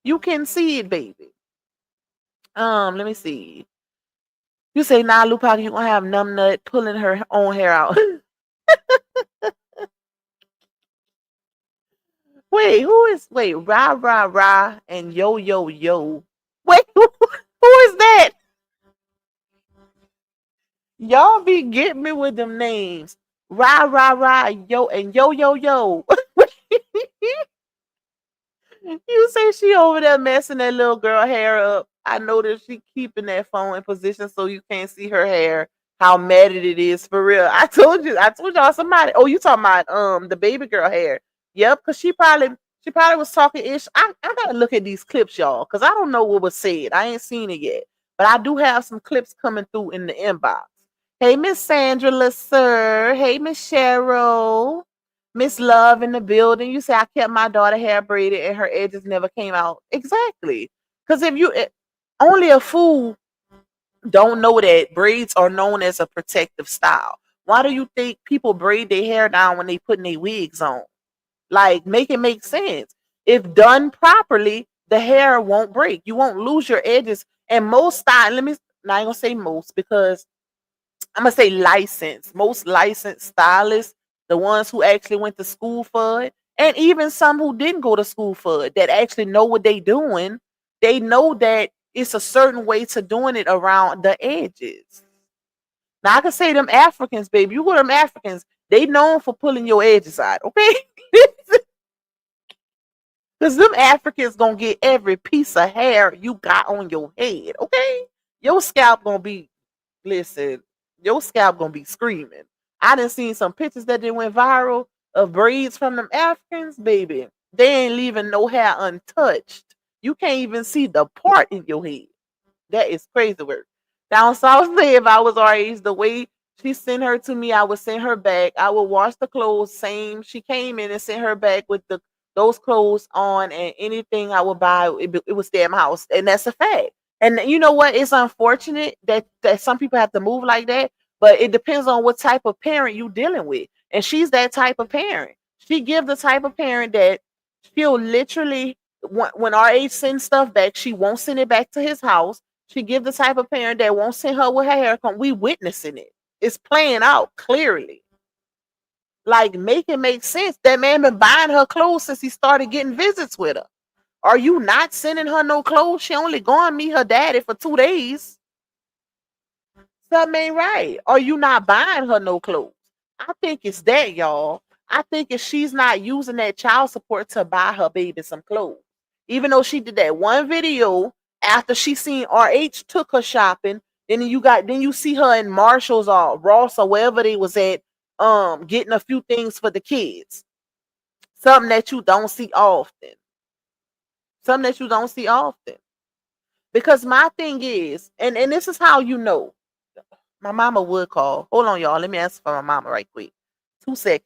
You can see it, baby. Let me see. You say, nah, Lupac, you gonna have Numbnut pulling her own hair out. wait, rah rah rah and yo yo yo. Wait, who is that? Y'all be getting me with them names. Rah rah rah yo and yo yo yo. You say she over there messing that little girl hair up. I noticed she keeping that phone in position so you can't see her hair. How matted it is for real. I told y'all somebody. Oh, you talking about the baby girl hair. Yep, because she probably was talking ish. I gotta look at these clips, y'all, because I don't know what was said. I ain't seen it yet. But I do have some clips coming through in the inbox. Hey, Miss Sandra Lasser. Hey, Miss Cheryl. Miss Love in the building. You say I kept my daughter hair braided and her edges never came out. Exactly. Because only a fool don't know that braids are known as a protective style. Why do you think people braid their hair down when they putting their wigs on? Like, make it make sense. If done properly, the hair won't break. You won't lose your edges. And most style, let me not gonna say most because I'm gonna say licensed. Most licensed stylists, the ones who actually went to school for it, and even some who didn't go to school for it, that actually know what they doing. They know that it's a certain way to doing it around the edges. Now I can say them Africans, baby. You go to them Africans, they known for pulling your edges out, okay? Because them Africans gonna get every piece of hair you got on your head, okay? Your scalp gonna be listen, your scalp gonna be screaming. I done seen some pictures that they went viral of braids from them Africans, baby. They ain't leaving no hair untouched. You can't even see the part in your head. That is crazy work. Down south, say if I was our age, the way she sent her to me, I would send her back. I would wash the clothes. Same. She came in and sent her back with those clothes on, and anything I would buy, it would stay in my house, and that's a fact. And you know what? It's unfortunate that some people have to move like that, but it depends on what type of parent you dealing with. And she's that type of parent. She give the type of parent that she'll literally when our age sends stuff back, she won't send it back to his house. She give the type of parent that won't send her with her hair. We witnessing it. It's playing out clearly. Like, make it make sense. That man been buying her clothes since he started getting visits with her. Are you not sending her no clothes? She only going to meet her daddy for 2 days. Something ain't right. Are you not buying her no clothes? I think it's that, y'all. I think if she's not using that child support to buy her baby some clothes, even though she did that one video after she seen RH took her shopping, then you see her in Marshalls or Ross or wherever they was at, getting a few things for the kids. Something that you don't see often. Something that you don't see often. Because my thing is, and this is how you know. My mama would call. Hold on, y'all. Let me answer for my mama right quick. 2 seconds.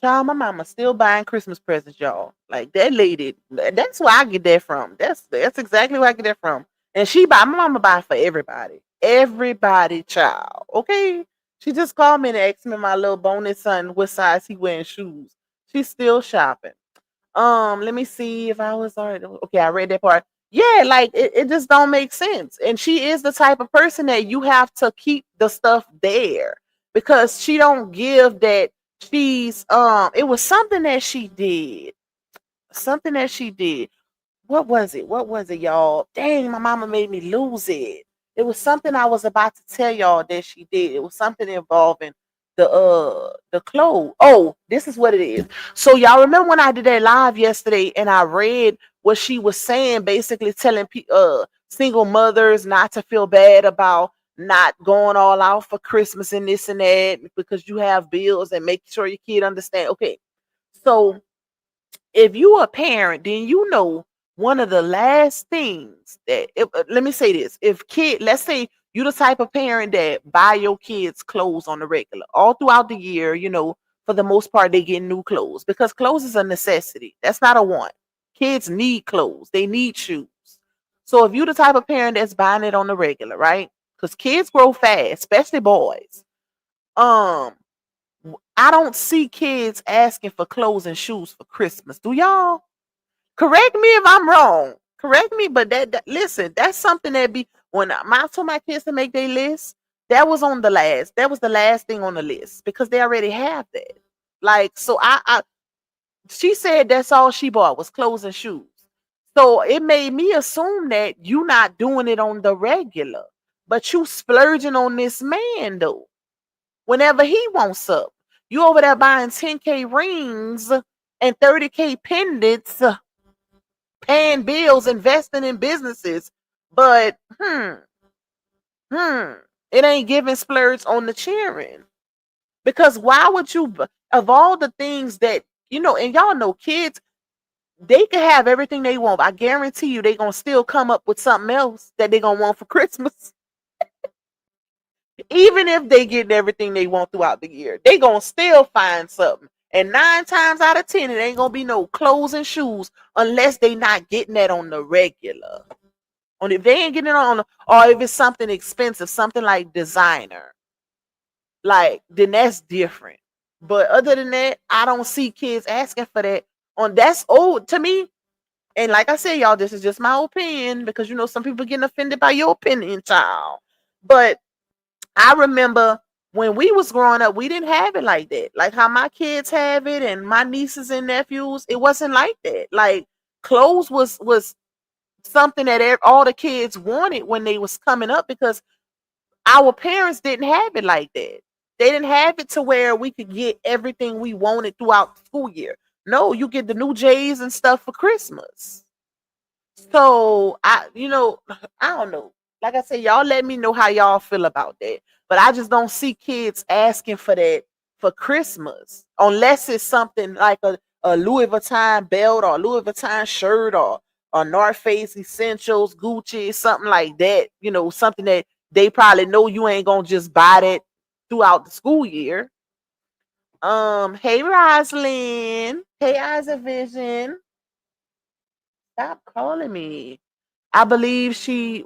Child, my mama still buying Christmas presents, y'all. Like that lady, that's where I get that from. That's exactly where I get that from. And my mama buy for everybody. Everybody, child. Okay. She just called me and asked me my little bonus son what size he wearing shoes. She's still shopping. Let me see if I was already okay. I read that part. Yeah, like it just don't make sense. And she is the type of person that you have to keep the stuff there because she don't give that it was something that she did. Something that she did. What was it? What was it, y'all? Dang, my mama made me lose it. It was something I was about to tell y'all that she did. It was something involving the clothes. Oh, this is what it is. So y'all remember when I did that live yesterday and I read what she was saying, basically telling single mothers not to feel bad about not going all out for Christmas and this and that because you have bills and make sure your kid understand. Okay, so if you a parent, then you know one of the last things that let me say this: if let's say You the type of parent that buy your kids clothes on the regular. All throughout the year, for the most part, they get new clothes because clothes is a necessity. That's not a want. Kids need clothes. They need shoes. So if you the type of parent that's buying it on the regular, right? Because kids grow fast, especially boys. Um, I don't see kids asking for clothes and shoes for Christmas. Do y'all? Correct me if I'm wrong. Correct me, but listen, that's something that be when I told my kids to make their list. That was on the last. That was the last thing on the list because they already have that. Like so, she said that's all she bought was clothes and shoes. So it made me assume that you not doing it on the regular, but you splurging on this man though. Whenever he wants up, you over there buying 10K rings and 30K pendants, paying bills, investing in businesses, but it ain't giving splurge on the cheering. Because why would you, of all the things that, and y'all know kids, they can have everything they want. I guarantee you they gonna still come up with something else that they gonna want for Christmas. Even if they get everything they want throughout the year, they gonna still find something. And 9 times out of 10, it ain't gonna be no clothes and shoes unless they not getting that on the regular. On if they ain't getting it on, or if it's something expensive, something like designer, like then that's different. But other than that, I don't see kids asking for that. On that's old to me. And like I said, y'all, this is just my opinion because some people getting offended by your opinion, child. But I remember when we was growing up, we didn't have it like that. Like how my kids have it and my nieces and nephews, it wasn't like that. Like clothes was something that all the kids wanted when they was coming up because our parents didn't have it like that. They didn't have it to where we could get everything we wanted throughout the school year. No, you get the new J's and stuff for Christmas. So I don't know. Like I said, y'all let me know how y'all feel about that. But I just don't see kids asking for that for Christmas unless it's something like a Louis Vuitton belt or a Louis Vuitton shirt or North Face Essentials, Gucci, something like that. Something that they probably know you ain't gonna just buy that throughout the school year. Hey Roslyn. Hey Eyes of Vision. Stop calling me. I believe she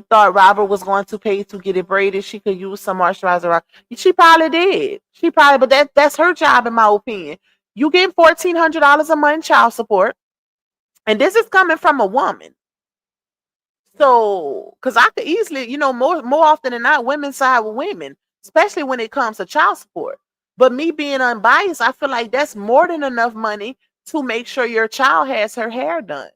thought Robert was going to pay to get it braided. She could use some moisturizer. She probably did. She probably, but that's her job in my opinion. You get $1,400 a month in child support. And this is coming from a woman. So, because I could easily, more often than not, women side with women, especially when it comes to child support. But me being unbiased, I feel like that's more than enough money to make sure your child has her hair done.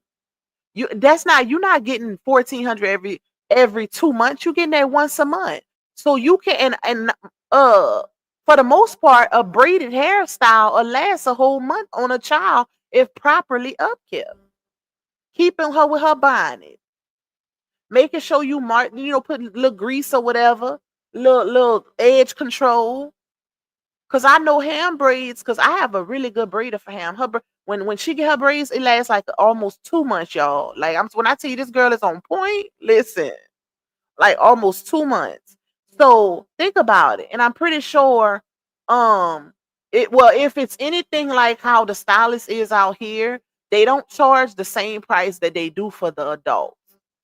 You're not getting 1,400 every 2 months. You're getting that once a month. So you can and for the most part, a braided hairstyle will last a whole month on a child if properly upkept. Keeping her with her bonnet, making sure you put little grease or whatever, little edge control. Cause I know Ham braids, cause I have a really good braider for Ham. When she get her braids, it lasts like almost 2 months, y'all. Like when I tell you this girl is on point, listen, like almost 2 months. So think about it, and I'm pretty sure, if it's anything like how the stylist is out here, they don't charge the same price that they do for the adults.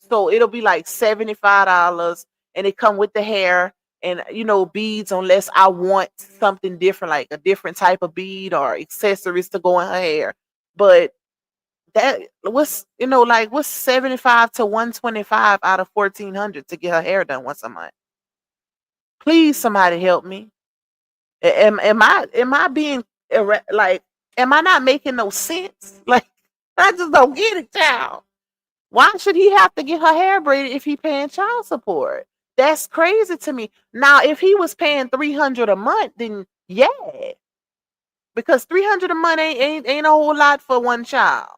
So it'll be like $75, and it come with the hair and beads, unless I want something different, like a different type of bead or accessories to go in her hair. But that what's 75 to 125 out of 1,400 to get her hair done once a month? Please, somebody help me. Am I being like, am I not making no sense? Like, I just don't get it, child. Why should he have to get her hair braided if he paying child support? That's crazy to me. Now, if he was paying 300 a month, then yeah, because 300 a month ain't a whole lot for one child.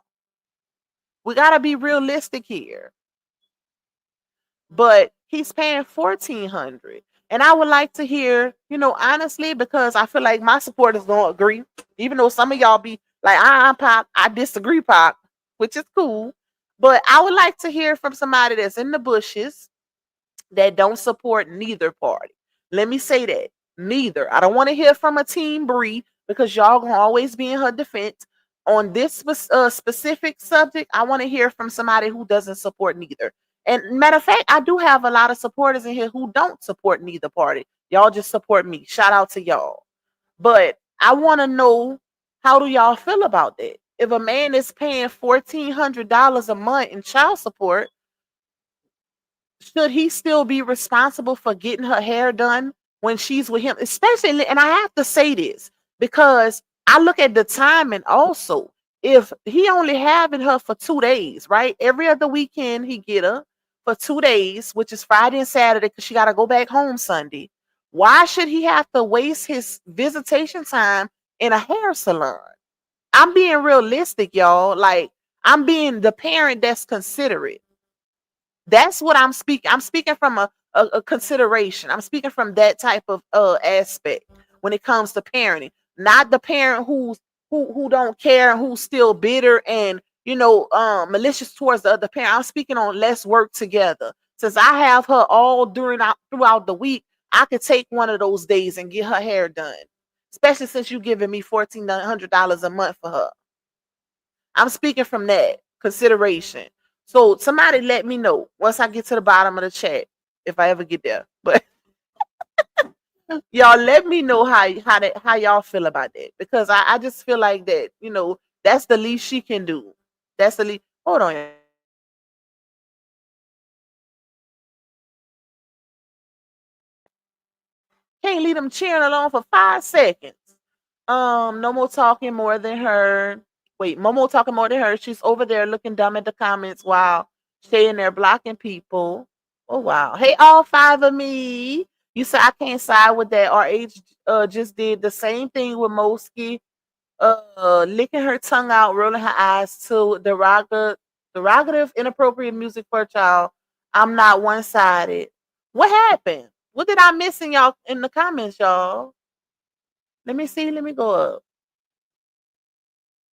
We gotta be realistic here. But he's paying 1,400, and I would like to hear, honestly, because I feel like my supporters don't agree. Even though some of y'all be like, Pop, I disagree, Pop, which is cool. But I would like to hear from somebody that's in the bushes that don't support neither party. Let me say that. Neither. I don't want to hear from a team Bree because y'all gonna always be in her defense. On this specific subject, I want to hear from somebody who doesn't support neither. And matter of fact, I do have a lot of supporters in here who don't support neither party. Y'all just support me. Shout out to y'all. But I want to know, how do y'all feel about that? If a man is paying $1,400 a month in child support, should he still be responsible for getting her hair done when she's with him? Especially, and I have to say this because I look at the timing also. If he only having her for 2 days, right? Every other weekend he get her for 2 days, which is Friday and Saturday, because she got to go back home Sunday. Why should he have to waste his visitation time in a hair salon? I'm being realistic, y'all. Like, I'm being the parent that's considerate. That's what I'm speaking. I'm speaking from a consideration. I'm speaking from that type of aspect when it comes to parenting, not the parent who don't care and who's still bitter and malicious towards the other parent. I'm speaking on let's work together. Since I have her all throughout the week, I could take one of those days and get her hair done. Especially since you giving me $1,400 a month for her. I'm speaking from that consideration. So somebody let me know once I get to the bottom of the chat, if I ever get there. But y'all let me know how y'all feel about that. Because I just feel like that, that's the least she can do. That's the least. Hold on. Can't leave them cheering alone for 5 seconds. No more talking more than her. Wait, Momo talking more than her. She's over there looking dumb at the comments while staying there blocking people. Oh wow. Hey, all five of me. You said I can't side with that. RH just did the same thing with Moski. Licking her tongue out, rolling her eyes to derogative, inappropriate music for a child. I'm not one-sided. What happened? What did I miss in the comments, y'all? Let me see. Let me go up.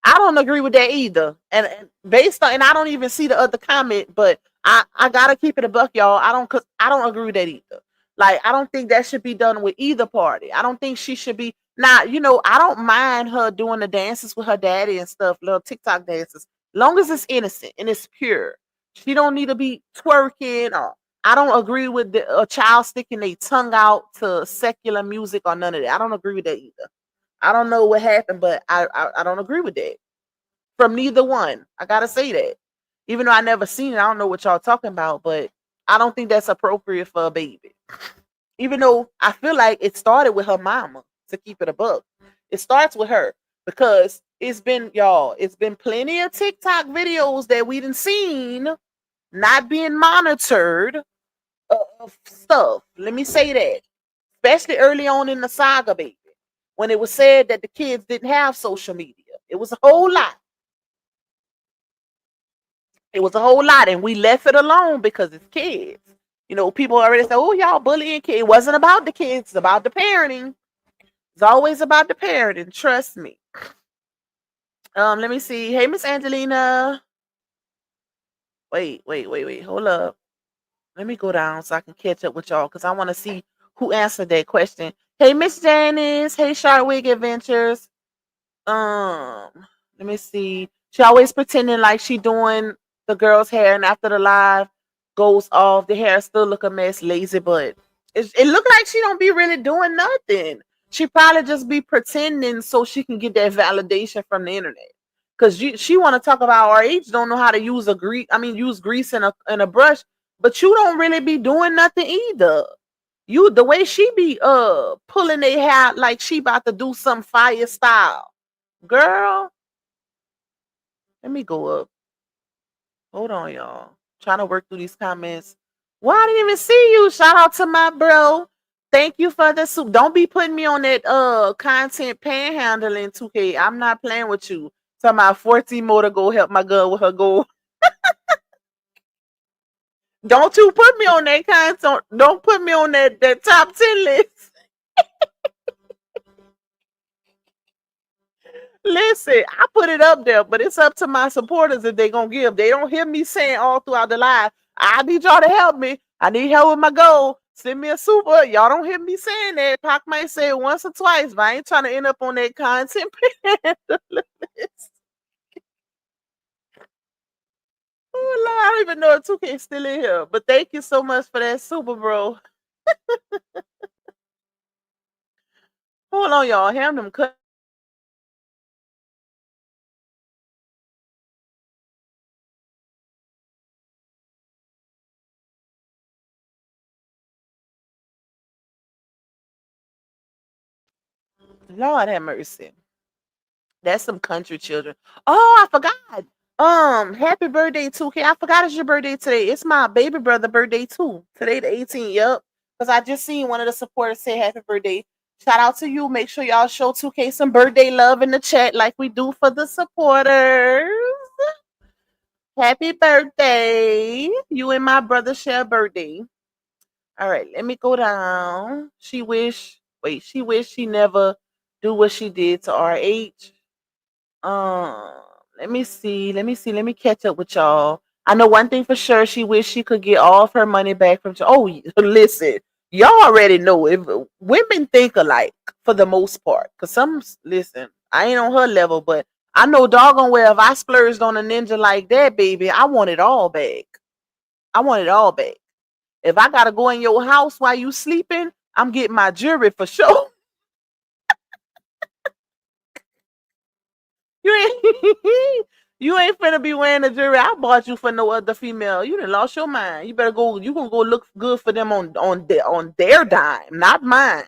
I don't agree with that either. And based on, and I don't even see the other comment, but I gotta keep it a buck, y'all. I don't agree with that either. Like, I don't think that should be done with either party. I don't think she should be. Now, I don't mind her doing the dances with her daddy and stuff, little TikTok dances, long as it's innocent and it's pure. She don't need to be twerking, or I don't agree with a child sticking their tongue out to secular music or none of that. I don't agree with that either. I don't know what happened, but I don't agree with that from neither one. I gotta say that. Even though I never seen it, I don't know what y'all talking about, but I don't think that's appropriate for a baby. Even though I feel like it started with her mama, to keep it a buck. It starts with her because it's been plenty of TikTok videos that we didn't seen not being monitored of stuff. Let me say that. Especially early on in the saga, baby, when it was said that the kids didn't have social media. It was a whole lot. It was a whole lot, and we left it alone because it's kids. People already say, "Oh, y'all bullying kids." It wasn't about the kids; it's about the parenting. It's always about the parenting. Trust me. Let me see. Hey, Miss Angelina. Wait. Hold up. Let me go down so I can catch up with y'all because I want to see who answered that question. Hey, Miss Janice. Hey, Sharkwig Adventures. Let me see. She always pretending like she doing the girl's hair, and after the live goes off, the hair still look a mess, lazy butt. It look like she don't be really doing nothing. She probably just be pretending so she can get that validation from the internet. Cause she want to talk about our age, don't know how to use use grease and a brush, but you don't really be doing nothing either. The way she be pulling their hair like she about to do some fire style. Girl, let me go up. Hold on, y'all. Trying to work through these comments. Well, I didn't even see you. Shout out to my bro. Thank you for the soup. Don't be putting me on that content panhandling 2K. I'm not playing with you. Talking about 14 more to go help my girl with her goal. Don't you put me on that content. Don't put me on that top 10 list. Listen, I put it up there, but it's up to my supporters if they gonna give. They don't hear me saying all throughout the live, I need y'all to help me. I need help with my goal. Send me a super. Y'all don't hear me saying that. Pac might say it once or twice, but I ain't trying to end up on that content list. Oh, Lord, I don't even know if 2K is still in here. But thank you so much for that super, bro. Hold on, y'all. Ham them cut. Lord have mercy. That's some country children. Oh, I forgot. Happy birthday, 2K. I forgot it's your birthday today. It's my baby brother birthday too. Today the 18th. Yep. Because I just seen one of the supporters say happy birthday. Shout out to you. Make sure y'all show 2K some birthday love in the chat like we do for the supporters. Happy birthday. You and my brother share a birthday. All right, let me go down. She wish she never do what she did to RH. Um, let me catch up with y'all. I know one thing for sure. She wish she could get all of her money back from. Oh, listen, y'all already know if women think alike for the most part. Cause listen, I ain't on her level, but I know doggone well if I splurged on a ninja like that, baby, I want it all back. I want it all back. If I gotta go in your house while you sleeping, I'm getting my jewelry for sure. You ain't you ain't finna be wearing the jewelry I bought you for no other female. You done lost your mind. You better go. You gonna go look good for them on their dime, not mine.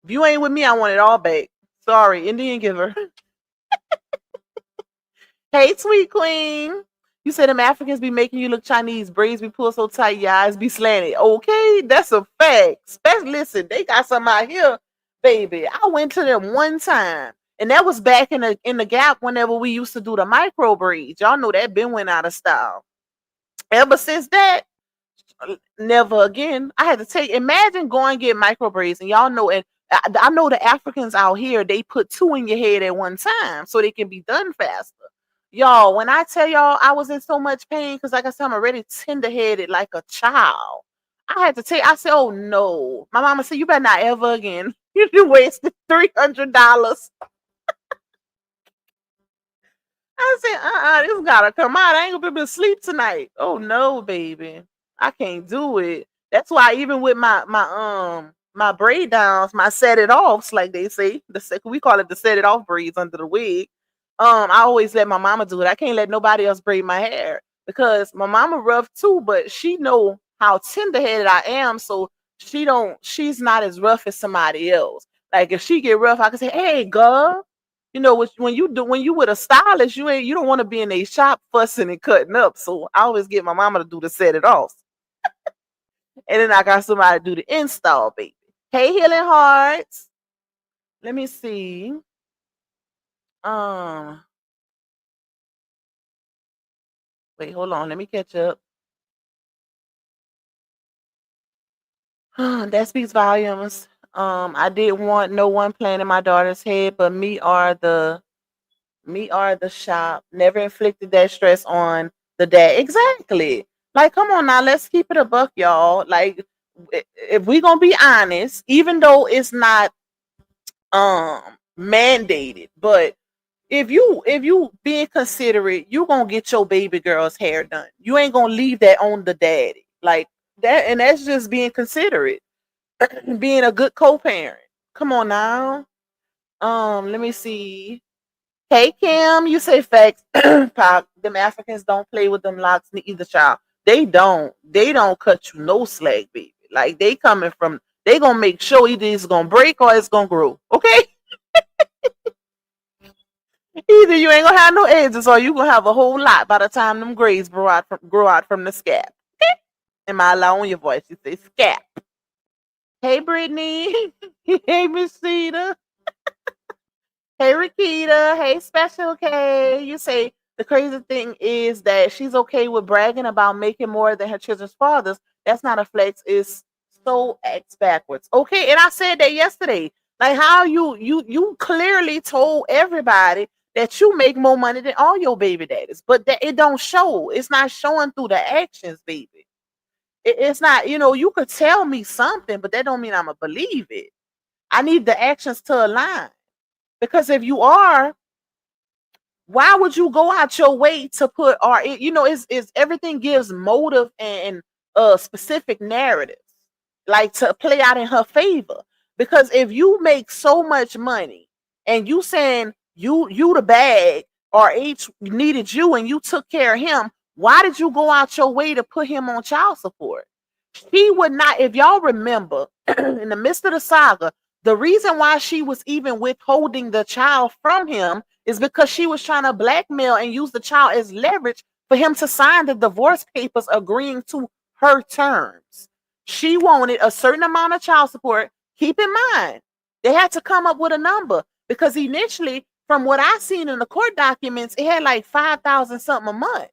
If you ain't with me, I want it all back. Sorry, Indian giver. Hey, sweet queen. You said them Africans be making you look Chinese. Braids be pulled so tight, your eyes be slanted. Okay, that's a fact. Listen, they got some out here, baby. I went to them one time, and that was back in the gap whenever we used to do the micro braids. Y'all know that been went out of style. Ever since that, never again. I had to imagine going and get micro braids, and y'all know, and I know the Africans out here, they put two in your head at one time so they can be done faster. Y'all, when I tell y'all I was in so much pain, because like I said, I'm already tender headed like a child. I said, oh no. My mama said, you better not ever again. You wasted $300. I said, this gotta come out. I ain't gonna be able to sleep tonight. Oh no, baby. I can't do it. That's why even with my braid downs, my set it offs, like they say, we call it the set it off braids under the wig. I always let my mama do it. I can't let nobody else braid my hair because my mama rough too, but she know how tender headed I am, so she's not as rough as somebody else. Like if she get rough, I can say, hey girl, you know, when you with a stylist, you don't want to be in a shop fussing and cutting up. So I always get my mama to do the set it off, and then I got somebody to do the install, baby. Hey, healing hearts. Let me see. Um, wait, hold on. Let me catch up. That speaks volumes. I didn't want no one playing in my daughter's head, but me are the shop. Never inflicted that stress on the dad. Exactly. Like, come on now, let's keep it a buck, y'all. Like, if we gonna be honest, even though it's not um mandated, but if you being considerate, you gonna get your baby girl's hair done. You ain't gonna leave that on the daddy. Like that, and that's just being considerate, being a good co-parent. Come on now. Let me see. Hey Kim, you say facts. Pop, them Africans don't play with them locks either, child. They don't cut you no slack, baby. Like they gonna make sure either it's gonna break or it's gonna grow. Okay? Either you ain't gonna have no edges or you gonna have a whole lot by the time them grays grow out from the scalp. Okay? Am I allowing your voice? You say scalp. Hey Brittany. Hey Miss Cedar. Hey Rakita, hey Special K. You say the crazy thing is that she's okay with bragging about making more than her children's fathers. That's not a flex. It's so X backwards. Okay, and I said that yesterday. Like how you clearly told everybody that you make more money than all your baby daddies, but that it don't show. It's not showing through the actions, baby. It's not, you could tell me something, but that don't mean I'm gonna believe it. I need the actions to align. Because if you are, why would you go out your way to put, or is everything gives motive and specific narratives, like to play out in her favor. Because if you make so much money and you saying you the bag, or H needed you and you took care of him, why did you go out your way to put him on child support? She would not, if y'all remember, in the midst of the saga, the reason why she was even withholding the child from him is because she was trying to blackmail and use the child as leverage for him to sign the divorce papers agreeing to her terms. She wanted a certain amount of child support. Keep in mind, they had to come up with a number because initially, from what I seen in the court documents, it had like 5,000 something a month.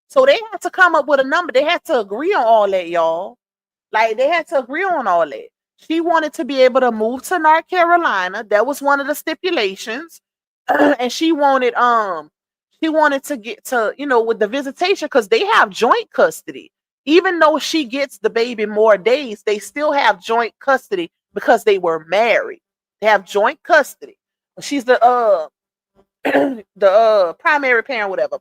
So they had to come up with a number. They had to agree on all that, y'all. Like they had to agree on all that. She wanted to be able to move to North Carolina. That was one of the stipulations. And she wanted to get to, with the visitation, because they have joint custody. Even though she gets the baby more days, they still have joint custody because they were married. They have joint custody. She's the the primary parent, whatever.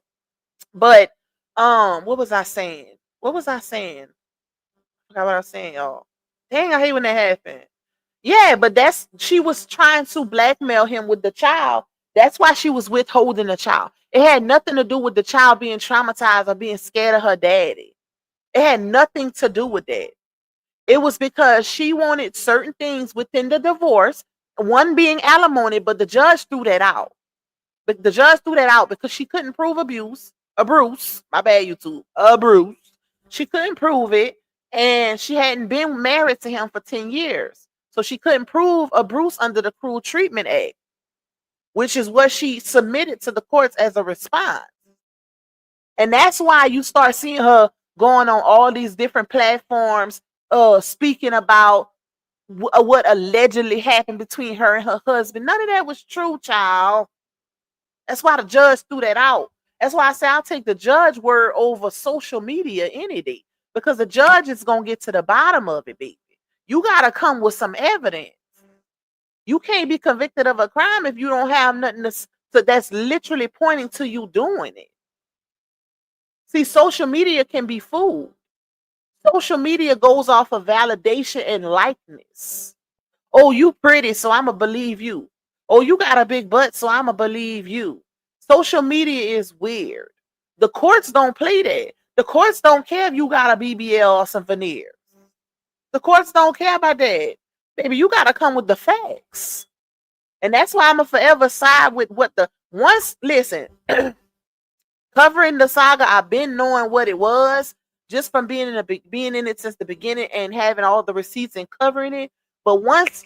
But what was I saying? What was I saying? I forgot what I was saying, y'all. Dang, I hate when that happened. Yeah, but she was trying to blackmail him with the child. That's why she was withholding the child. It had nothing to do with the child being traumatized or being scared of her daddy. It had nothing to do with that. It was because she wanted certain things within the divorce, one being alimony, but the judge threw that out. But the judge threw that out because she couldn't prove abuse. A Bruce, my bad, YouTube. A Bruce. She couldn't prove it, and she hadn't been married to him for 10 years. So she couldn't prove a Bruce under the Cruel Treatment Act, which is what she submitted to the courts as a response. And that's why you start seeing her going on all these different platforms, speaking about what allegedly happened between her and her husband. None of that was true, child. That's why the judge threw that out. That's why I say I'll take the judge word over social media any day, because the judge is going to get to the bottom of it, baby. You got to come with some evidence. You can't be convicted of a crime if you don't have nothing that's literally pointing to you doing it. See, social media can be fooled. Social media goes off of validation and likeness. Oh, you pretty, so I'm going to believe you. Oh, you got a big butt, so I'm going to believe you. Social media is weird. The courts don't play that. The courts don't care if you got a BBL or some veneers. The courts don't care about that. Baby, you got to come with the facts. And that's why I'm going to forever side with listen, covering the saga, I've been knowing what it was just from being in it since the beginning and having all the receipts and covering it. But once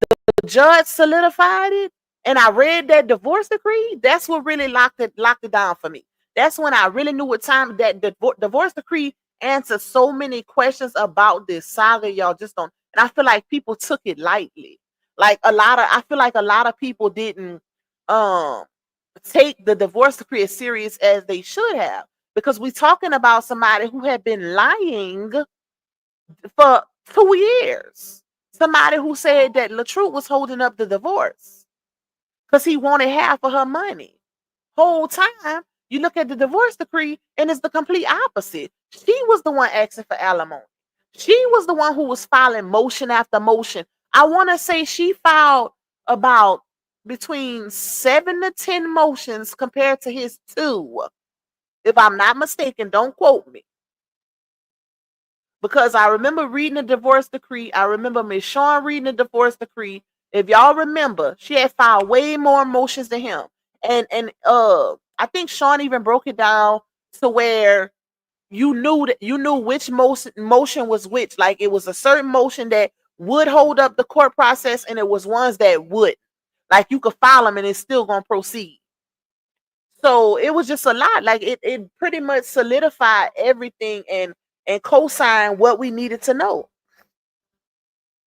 the judge solidified it and I read that divorce decree, that's what really locked it down for me. That's when I really knew what time that the divorce decree answered so many questions about this saga. Y'all just don't, and I feel like people took it lightly. I feel like a lot of people didn't take the divorce decree as serious as they should have, because we're talking about somebody who had been lying for 2 years. Somebody who said that LaTruth was holding up the divorce because he wanted half of her money. Whole time, you look at the divorce decree and it's the complete opposite. She was the one asking for alimony. She was the one who was filing motion after motion. I want to say she filed about between 7 to 10 motions compared to his 2. If I'm not mistaken, don't quote me. Because I remember reading the divorce decree. I remember Miss Sean reading the divorce decree. If y'all remember, she had filed way more motions than him. And I think Sean even broke it down to where you knew which motion was which. Like it was a certain motion that would hold up the court process, and it was ones that would. Like you could file them and it's still gonna proceed. So it was just a lot. Like it pretty much solidified everything and co-signed what we needed to know,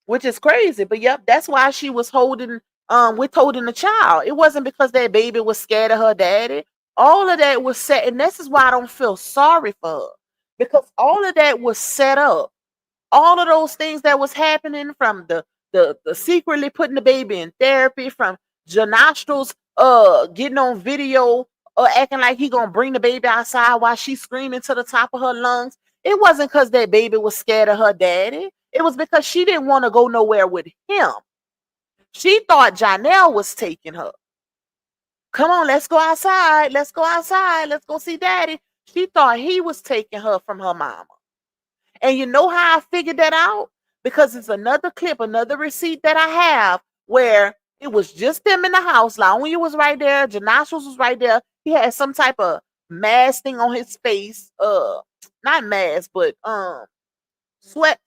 which is crazy. But yep, that's why she was withholding the child. It wasn't because that baby was scared of her daddy. All of that was set, and this is why I don't feel sorry for her. because all of that was set up. All of those things that was happening, from the secretly putting the baby in therapy, from Janostrals getting on video acting like he gonna bring the baby outside while she's screaming to the top of her lungs. It wasn't because that baby was scared of her daddy. It was because she didn't want to go nowhere with him. She thought Janelle was taking her. Come on, let's go outside. Let's go outside. Let's go see daddy. She thought he was taking her from her mama. And you know how I figured that out? Because it's another clip, another receipt that I have where it was just them in the house. Laonia was right there. Janostrals was right there. He had some type of mask thing on his face. Not mask, but sweat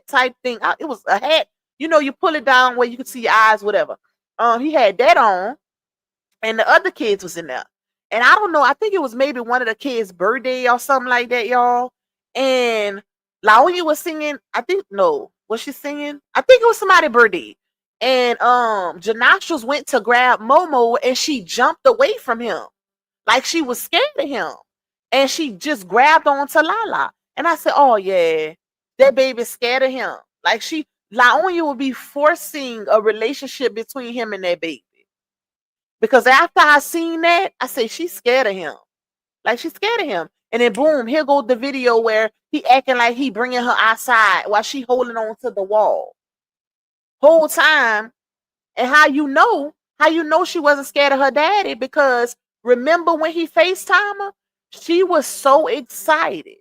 type thing. It was a hat. You know, you pull it down where you can see your eyes, whatever. He had that on, and the other kids was in there. And I don't know, I think it was maybe one of the kids' birthday or something like that, y'all. And Laonia was singing, I think, no, was she singing? I think it was somebody's birthday. And Janostrals went to grab Momo and she jumped away from him. Like she was scared of him. And she just grabbed onto Lala. And I said, oh yeah, that baby's scared of him. Like Laonia would be forcing a relationship between him and that baby. Because after I seen that, I said, she's scared of him. Like she's scared of him. And then boom, here goes the video where he acting like he bringing her outside while she holding on to the wall. Whole time. And how you know she wasn't scared of her daddy? Because remember when he FaceTimed her? She was so excited.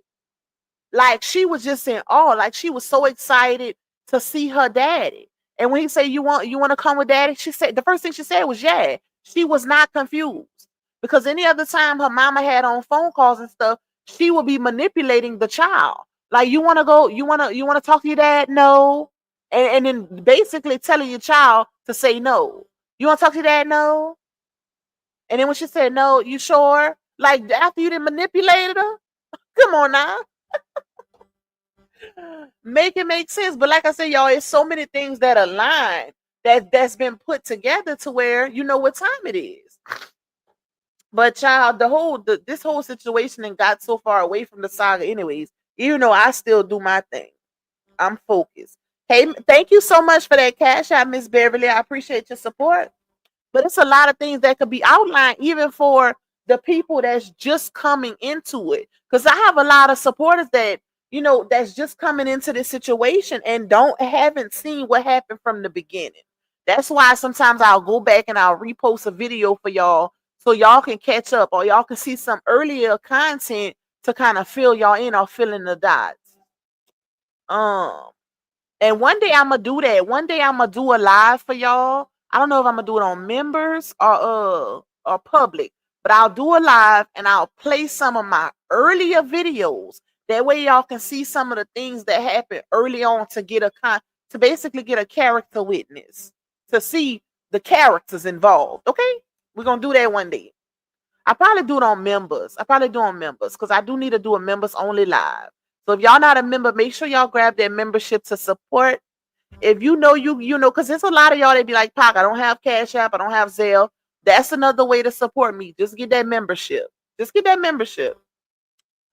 Like she was just in awe. Like she was so excited to see her daddy. And when he said, you want to come with daddy? She said, the first thing she said was, yeah. She was not confused. Because any other time her mama had on phone calls and stuff, she would be manipulating the child. Like, you want to go, you want to talk to your dad? No. And then basically telling your child to say no. You want to talk to your dad? No. And then when she said no, you sure? Like, after you done manipulated her? Come on now. Make it make sense. But like I said, y'all, it's so many things that align that's been put together to where you know what time it is. But child, this whole situation and got so far away from the saga anyways, even though I still do my thing. I'm focused. Hey, thank you so much for that cash out, Miss Beverly. I appreciate your support. But it's a lot of things that could be outlined even for the people that's just coming into it. Because I have a lot of supporters that, you know, that's just coming into this situation and haven't seen what happened from the beginning. That's why sometimes I'll go back and I'll repost a video for y'all so y'all can catch up, or y'all can see some earlier content to kind of fill y'all in or fill in the dots. And one day I'm gonna do that. One day I'm gonna do a live for y'all. I don't know if I'm gonna do it on members or public, but I'll do a live and I'll play some of my earlier videos. That way y'all can see some of the things that happened early on to basically get a character witness, to see the characters involved. Okay? We're gonna do that one day. I probably do it on members. Because I do need to do a members only live. So if y'all not a member, make sure y'all grab that membership to support. If you know, because there's a lot of y'all that be like, Pac, I don't have Cash App, I don't have Zelle. That's another way to support me. Just get that membership.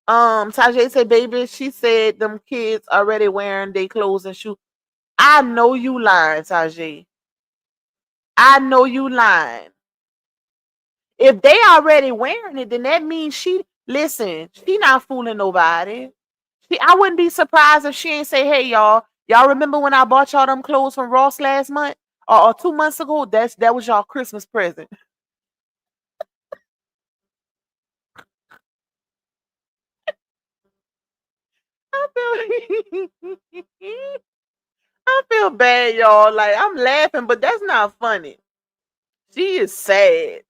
Tajay said, baby, she said them kids already wearing their clothes and shoes. I know you lying, Tajay. I know you lying. If they already wearing it, then that means she not fooling nobody. I wouldn't be surprised if she ain't say, hey, y'all remember when I bought y'all them clothes from Ross last month or 2 months ago? That was y'all Christmas present. I feel bad, y'all. Like, I'm laughing, but that's not funny. She is sad.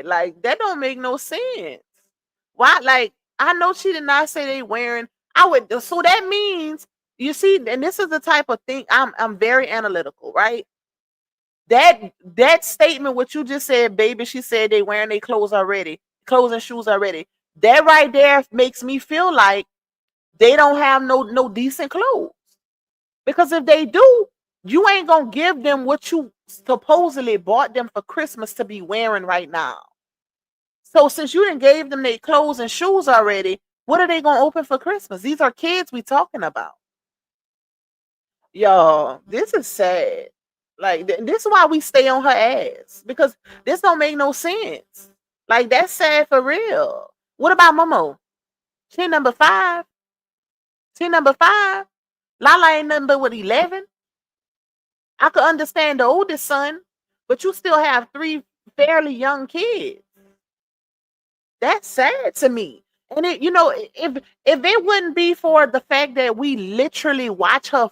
Like, that don't make no sense. Why? Like, I know she did not say they wearing. So that means, you see, and this is the type of thing, I'm very analytical, right? That statement, what you just said, baby, she said they wearing their clothes and shoes already. That right there makes me feel like they don't have no decent clothes. Because if they do, you ain't gonna give them what you supposedly bought them for Christmas to be wearing right now. So since you done gave them their clothes and shoes already, What are they gonna open for Christmas? These are kids we talking about. Y'all, this is sad. Like this is why we stay on her ass because this don't make no sense. Like that's sad for real. What about Momo? She number five. She number five. Lala ain't nothing but what 11. I could understand the oldest son, but you still have three fairly young kids. That's sad to me. And if it wouldn't be for the fact that we literally watch her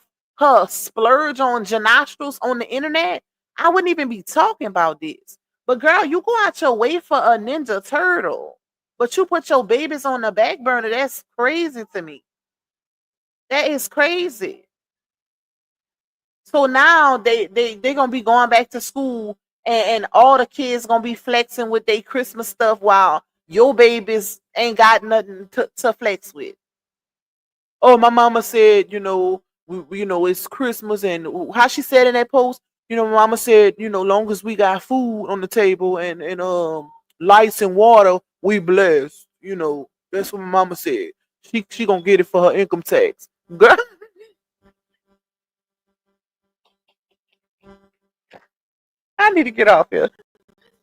splurge on Janostrals on the internet, I wouldn't even be talking about this. But girl, you go out your way for a Ninja Turtle, but you put your babies on the back burner. That's crazy to me. That is crazy. So now they gonna be going back to school and all the kids gonna be flexing with their Christmas stuff while your babies ain't got nothing to flex with. Oh, my mama said, it's Christmas and how she said in that post, my mama said, long as we got food on the table and lights and water, we blessed. That's what my mama said. She gonna get it for her income tax. Girl, I need to get off here.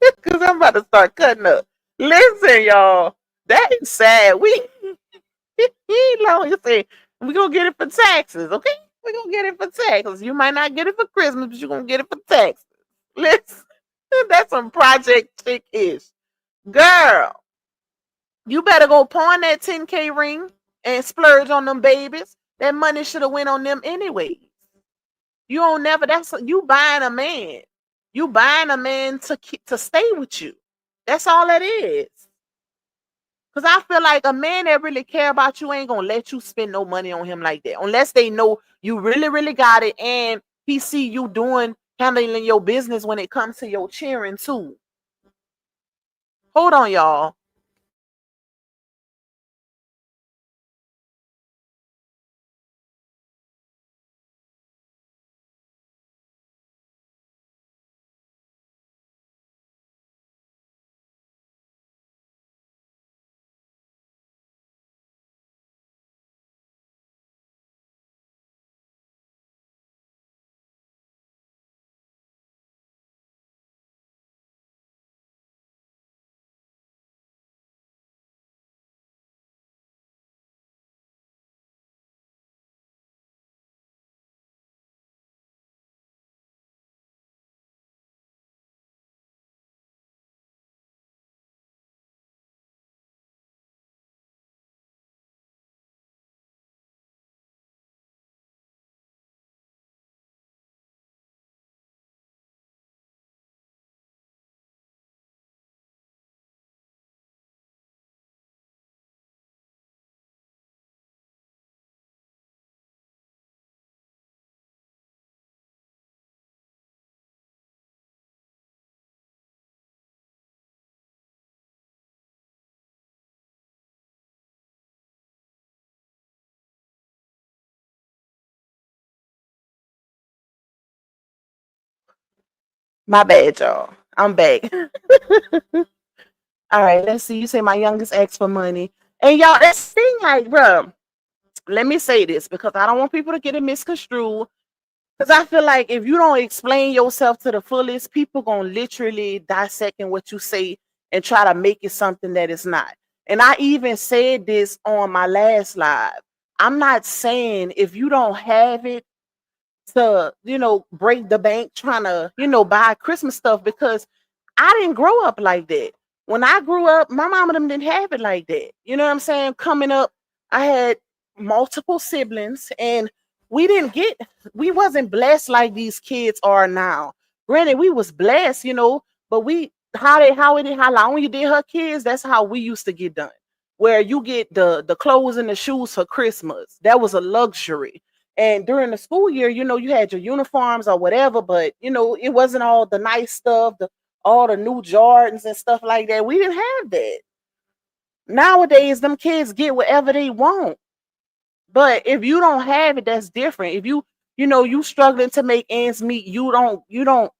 Because I'm about to start cutting up. Listen, y'all, that is sad. Long you say we gonna get it for taxes, okay? We gonna get it for taxes. You might not get it for Christmas, but you gonna get it for taxes. Listen, that's some project chick ish. Girl, you better go pawn that 10K ring and splurge on them babies. That money should have went on them anyways. You don't never. That's you buying a man. You buying a man to stay with you. That's all that is. Cause I feel like a man that really care about you ain't gonna let you spend no money on him like that, unless they know you really, really got it, and he see you handling your business when it comes to your cheering too. Hold on, y'all. My bad, y'all. I'm back. All right, let's see. You say my youngest asked for money, and y'all, that's the thing, like, bro. Let me say this because I don't want people to get it misconstrued. Because I feel like if you don't explain yourself to the fullest, people gonna literally dissecting what you say and try to make it something that it's not. And I even said this on my last live. I'm not saying if you don't have it to, break the bank trying to, buy Christmas stuff because I didn't grow up like that. When I grew up, my mom and them didn't have it like that. You know what I'm saying? Coming up, I had multiple siblings and we wasn't blessed like these kids are now. Granted, we was blessed, but how long you did her kids, that's how we used to get done. Where you get the clothes and the shoes for Christmas. That was a luxury. And during the school year, you had your uniforms or whatever, but it wasn't all the nice stuff, all the new Jordans and stuff like that. We didn't have that. Nowadays, them kids get whatever they want. But if you don't have it, that's different. If you struggling to make ends meet, you don't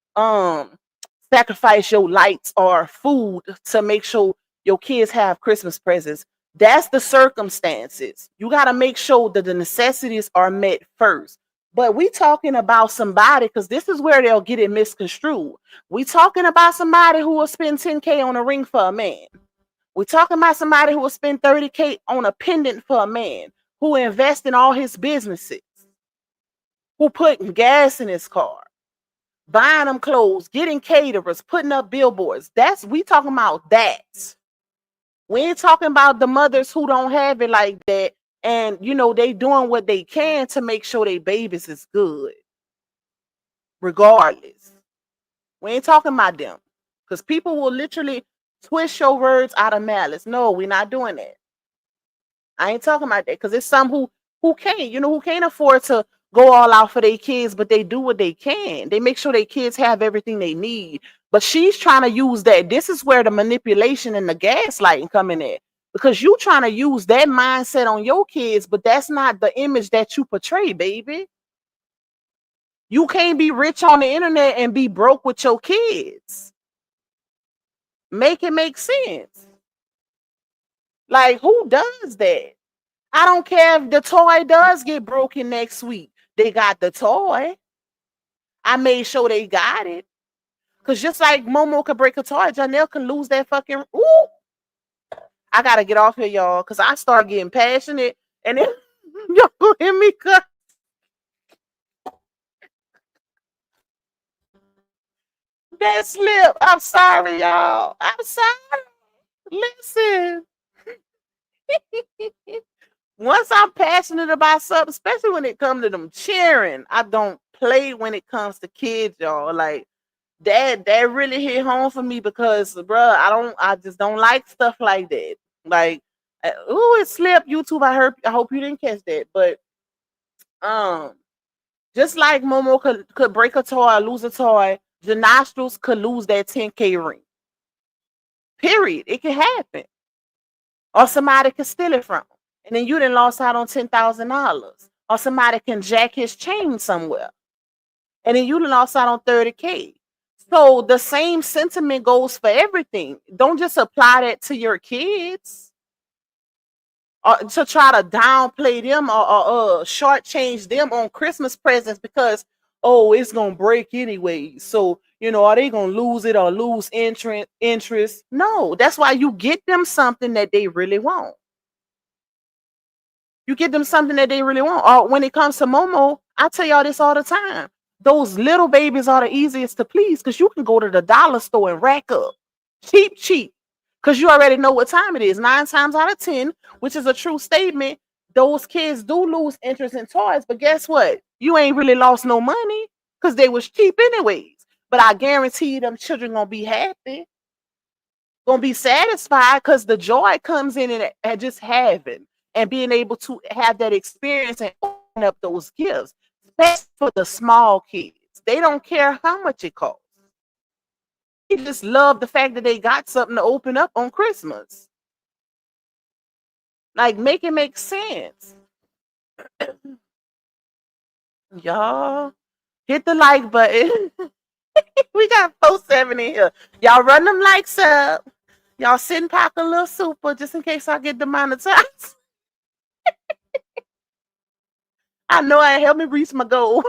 sacrifice your lights or food to make sure your kids have Christmas presents. That's the circumstances. You got to make sure that the necessities are met first. But we talking about somebody, because this is where they'll get it misconstrued. We talking about somebody who will spend 10K on a ring for a man. We talking about somebody who will spend 30K on a pendant for a man, who invest in all his businesses, who putting gas in his car, buying them clothes, getting caterers, putting up billboards. We talking about that. We ain't talking about the mothers who don't have it like that, and they doing what they can to make sure their babies is good, regardless. We ain't talking about them, because people will literally twist your words out of malice. No, we're not doing that. I ain't talking about that, because it's some who can't, who can't afford to go all out for their kids, but they do what they can. They make sure their kids have everything they need. But she's trying to use that. This is where the manipulation and the gaslighting come in at. Because you trying to use that mindset on your kids, but that's not the image that you portray, baby. You can't be rich on the internet and be broke with your kids. Make it make sense. Like, who does that? I don't care if the toy does get broken next week. They got the toy. I made sure they got it. Because just like Momo could break a toy, Janelle can lose that fucking... Ooh! I got to get off here, y'all, because I start getting passionate. And then y'all hear me cut. That slip. I'm sorry, y'all. I'm sorry. Listen. Once I'm passionate about something, especially when it comes to them cheering, I don't play when it comes to kids, y'all. Like, that really hit home for me, because, bruh, I just don't like stuff like that. Like, it slipped. YouTube, I hope you didn't catch that. But just like Momo could break a toy or lose a toy, the nostrils could lose that 10K ring. Period. It can happen. Or somebody can steal it from them, and then you done lost out on $10,000. Or somebody can jack his chain somewhere, and then you done lost out on 30K. So the same sentiment goes for everything. Don't just apply that to your kids, or to try to downplay them, or shortchange them on Christmas presents, because, oh, it's gonna break anyway. So, are they gonna lose it or lose interest? No, that's why you get them something that they really want. You get them something that they really want. Or when it comes to Momo, I tell y'all this all the time. Those little babies are the easiest to please, because you can go to the dollar store and rack up cheap, because you already know what time it is. 9 times out of 10, which is a true statement, those kids do lose interest in toys. But guess what? You ain't really lost no money, because they was cheap anyways. But I guarantee them children gonna be happy, gonna be satisfied, because the joy comes in and just having and being able to have that experience and open up those gifts, especially for the small kids. They don't care how much it costs. They just love the fact that they got something to open up on Christmas. Like, make it make sense. Y'all, hit the like button. We got 470 here. Y'all run them likes up. Y'all send Pac a little super just in case I get demonetized. I know it helped me reach my goal.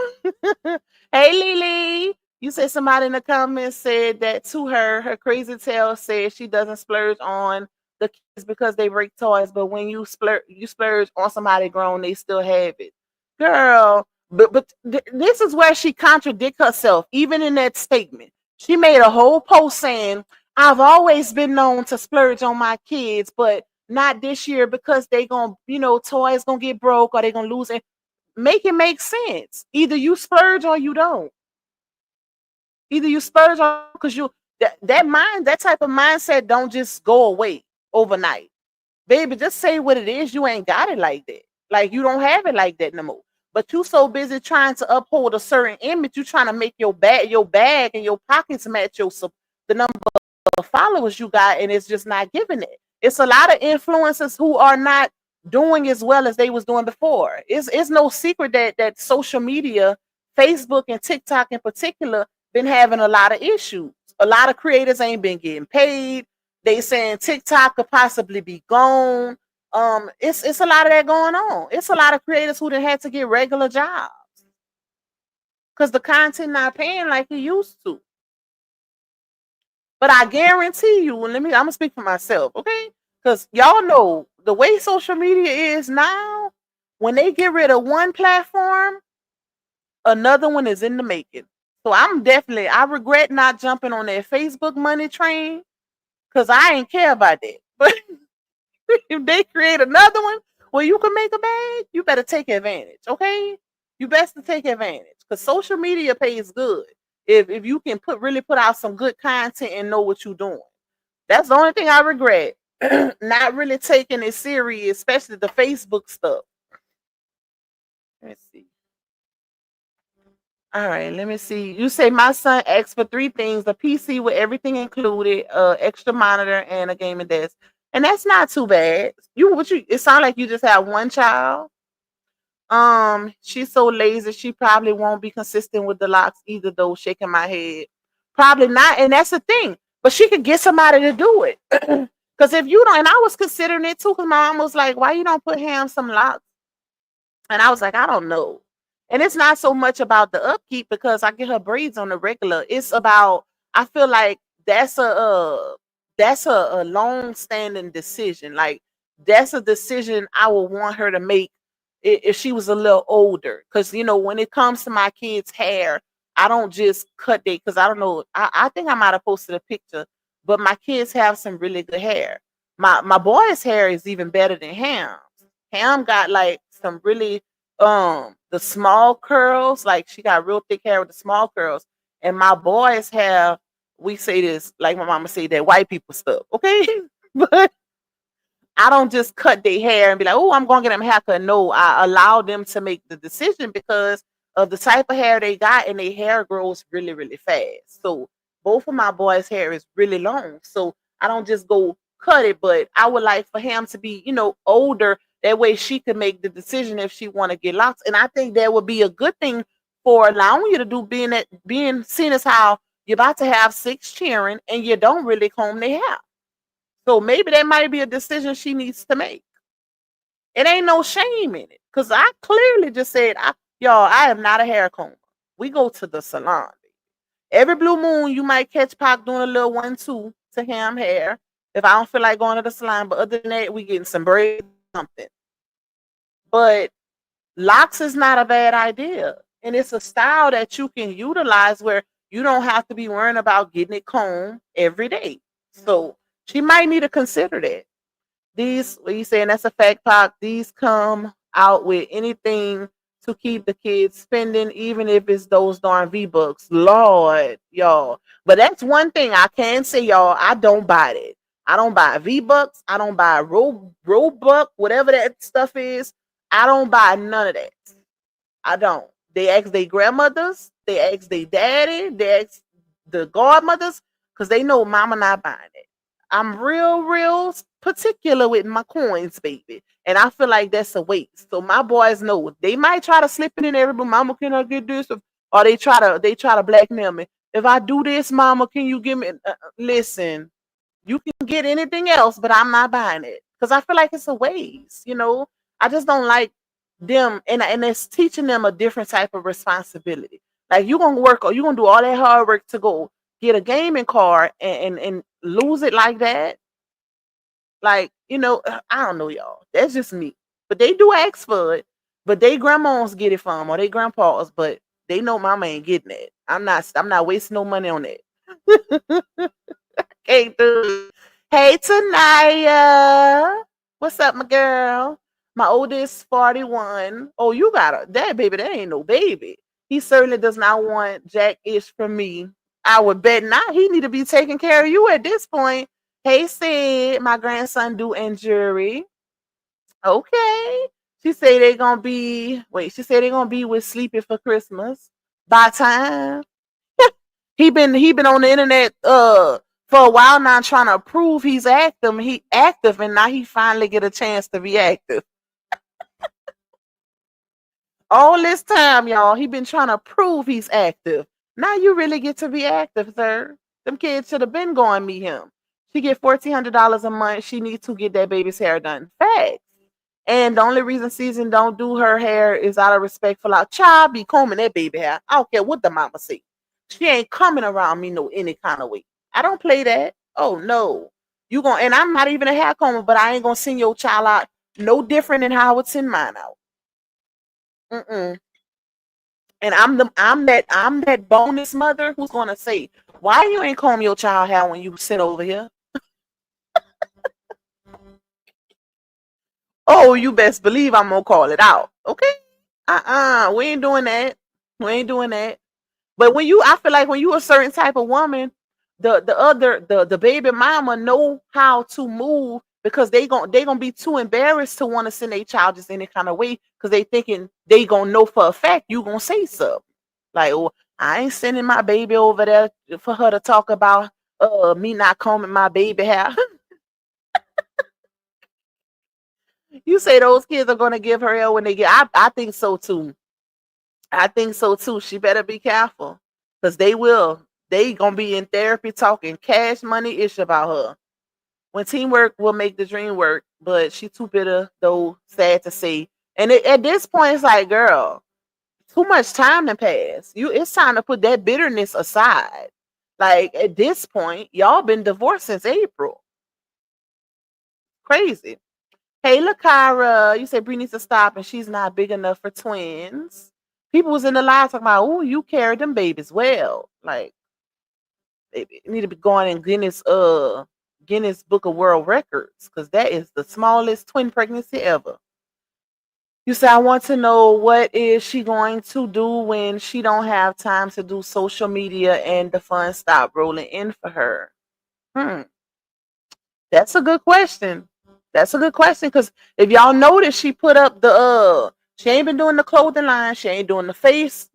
Hey, Lily. You said somebody in the comments said that to her crazy tale said she doesn't splurge on the kids because they break toys, but when you splurge on somebody grown, they still have it. Girl, but this is where she contradicts herself, even in that statement. She made a whole post saying, I've always been known to splurge on my kids, but not this year because they gonna, toys gonna get broke or they gonna lose it. Make it make sense. Either you splurge or you don't. Either you splurge on, because that type of mindset don't just go away overnight. Baby, just say what it is. You ain't got it like that. Like, you don't have it like that no more. But you so busy trying to uphold a certain image, you trying to make your bag and your pockets match the number of followers you got, and it's just not giving it. It's a lot of influencers who are not doing as well as they was doing before. It's no secret that social media, Facebook and TikTok in particular, been having a lot of issues. A lot of creators ain't been getting paid. They saying TikTok could possibly be gone. It's a lot of that going on. It's a lot of creators who done had to get regular jobs because the content not paying like it used to. But I guarantee you, and I'm gonna speak for myself, okay? Because y'all know the way social media is now, when they get rid of one platform, another one is in the making. So I regret not jumping on that Facebook money train because I ain't care about that. But if they create another one where you can make a bag, you better take advantage, okay? You best to take advantage because social media pays good if you can really put out some good content and know what you're doing. That's the only thing I regret. Not really taking it serious, especially the Facebook stuff. Let's see. All right, let me see. You say my son asked for three things: a PC with everything included, extra monitor, and a gaming desk. And that's not too bad. It sounds like you just have one child. She's so lazy, she probably won't be consistent with the locks either, though, shaking my head. Probably not, and that's the thing. But she could get somebody to do it. Because if you don't, and I was considering it too, because my mom was like, why you don't put Ham some locks? And I was like, I don't know. And it's not so much about the upkeep because I get her braids on the regular. It's about, I feel like that's a long standing decision. Like that's a decision I would want her to make if she was a little older. Because when it comes to my kids' hair, I don't just cut it because I don't know. I think I might have posted a picture, but my kids have some really good hair. My boy's hair is even better than Ham's. Ham got like some really the small curls, like she got real thick hair with the small curls, and my boys have, we say this like my mama say, that white people stuff, okay? But I don't just cut their hair and be like, oh, I'm gonna get them a haircut. No, I allow them to make the decision because of the type of hair they got, and their hair grows really, really fast. So both of my boys' hair is really long. So I don't just go cut it, but I would like for him to be, older. That way she could make the decision if she want to get locks. And I think that would be a good thing for allowing you to do, being seen as how you're about to have 6 children and you don't really comb their hair. So maybe that might be a decision she needs to make. It ain't no shame in it. Cause I clearly just said, y'all, I am not a hair comber. We go to the salon. Every blue moon, you might catch Pac doing a little 1-2 to Ham hair. If I don't feel like going to the salon, but other than that, we getting some braids, something. But locks is not a bad idea. And it's a style that you can utilize where you don't have to be worrying about getting it combed every day. So she might need to consider that. These, what you saying, that's a fact, Pac. These come out with anything to keep the kids spending, even if it's those darn V-Bucks. Lord, y'all. But that's one thing I can say, y'all. I don't buy it. I don't buy V-Bucks. I don't buy Roebuck, whatever that stuff is. I don't buy none of that. I don't. They ask their grandmothers. They ask their daddy. They ask the godmothers because they know mama not buying it. I'm real particular with my coins, baby. And I feel like that's a waste. So my boys know they might try to slip it in there, but mama, can I get this? Or they try to blackmail me. If I do this, mama, can you give me listen, you can get anything else, but I'm not buying it. Because I feel like it's a waste. I just don't like them, and it's teaching them a different type of responsibility. Like you're gonna work or you're gonna do all that hard work to go get a gaming card and lose it like that. Like, I don't know, y'all. That's just me. But they do ask for it. But they grandmas get it from or they grandpas, but they know mama ain't getting it. I'm not wasting no money on that. Can't do it. Hey Tanaya. What's up, my girl? My oldest 41. Oh, you got that baby. That ain't no baby. He certainly does not want Jack Ish from me. I would bet not. He need to be taking care of you at this point. Hey, Sid, my grandson do injury. Okay. She say they gonna be. Wait, she said they gonna be with Sleepy for Christmas. By time he been on the internet for a while now trying to prove he's active. He active, and now he finally get a chance to be active. All this time, y'all, he been trying to prove he's active. Now you really get to be active, sir. Them kids should have been going meet him. She get $1,400 a month. She needs to get that baby's hair done. Facts. And the only reason Season don't do her hair is out of respect for like child be combing that baby hair. I don't care what the mama say. She ain't coming around me no any kind of way. I don't play that. Oh no. You going and I'm not even a hair comber, but I ain't gonna send your child out no different than how I would send mine out. Mm-mm. And I'm that bonus mother who's gonna say, why you ain't comb your child hair when you sit over here? Oh, you best believe I'm gonna call it out. Okay? We ain't doing that. We ain't doing that. But I feel like when you a certain type of woman, the baby mama know how to move because they gonna be too embarrassed to want to send their child just any kind of way because they thinking they gonna know for a fact you gonna say something. Like, oh, I ain't sending my baby over there for her to talk about me not combing my baby hair. You say those kids are gonna give her hell when they get I think so too. I think so too. She better be careful. Because they will. They gonna be in therapy talking cash money ish about her. When teamwork will make the dream work, but she too bitter, though sad to say. And at this point, it's like, girl, too much time to pass. It's time to put that bitterness aside. Like at this point, y'all been divorced since April. Crazy. Hey, Lakara, you said Brie needs to stop and she's not big enough for twins. People was in the line talking about, oh, you carried them babies well. Like, they need to be going in Guinness Book of World Records because that is the smallest twin pregnancy ever. You say, I want to know what is she going to do when she don't have time to do social media and the funds stop rolling in for her? Hmm. That's a good question. That's a good question because if y'all notice, she put up she ain't been doing the clothing line, she ain't doing the face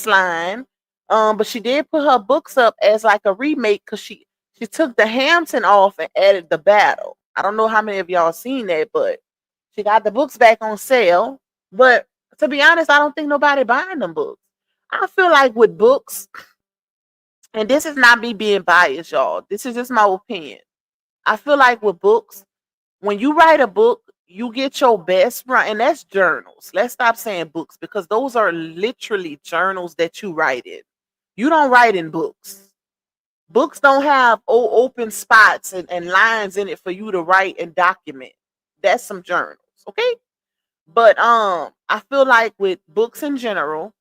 line. But she did put her books up as like a remake because she took the Hampton off and added the battle. I don't know how many of y'all seen that, but she got the books back on sale. But to be honest, I don't think nobody buying them books. I feel like with books, and this is not me being biased, y'all. This is just my opinion. I feel like with books, when you write a book, you get your best run, and that's journals. Let's stop saying books because those are literally journals that you write in. You don't write in books. Books don't have open spots and lines in it for you to write and document. That's some journals, okay? But I feel like with books in general,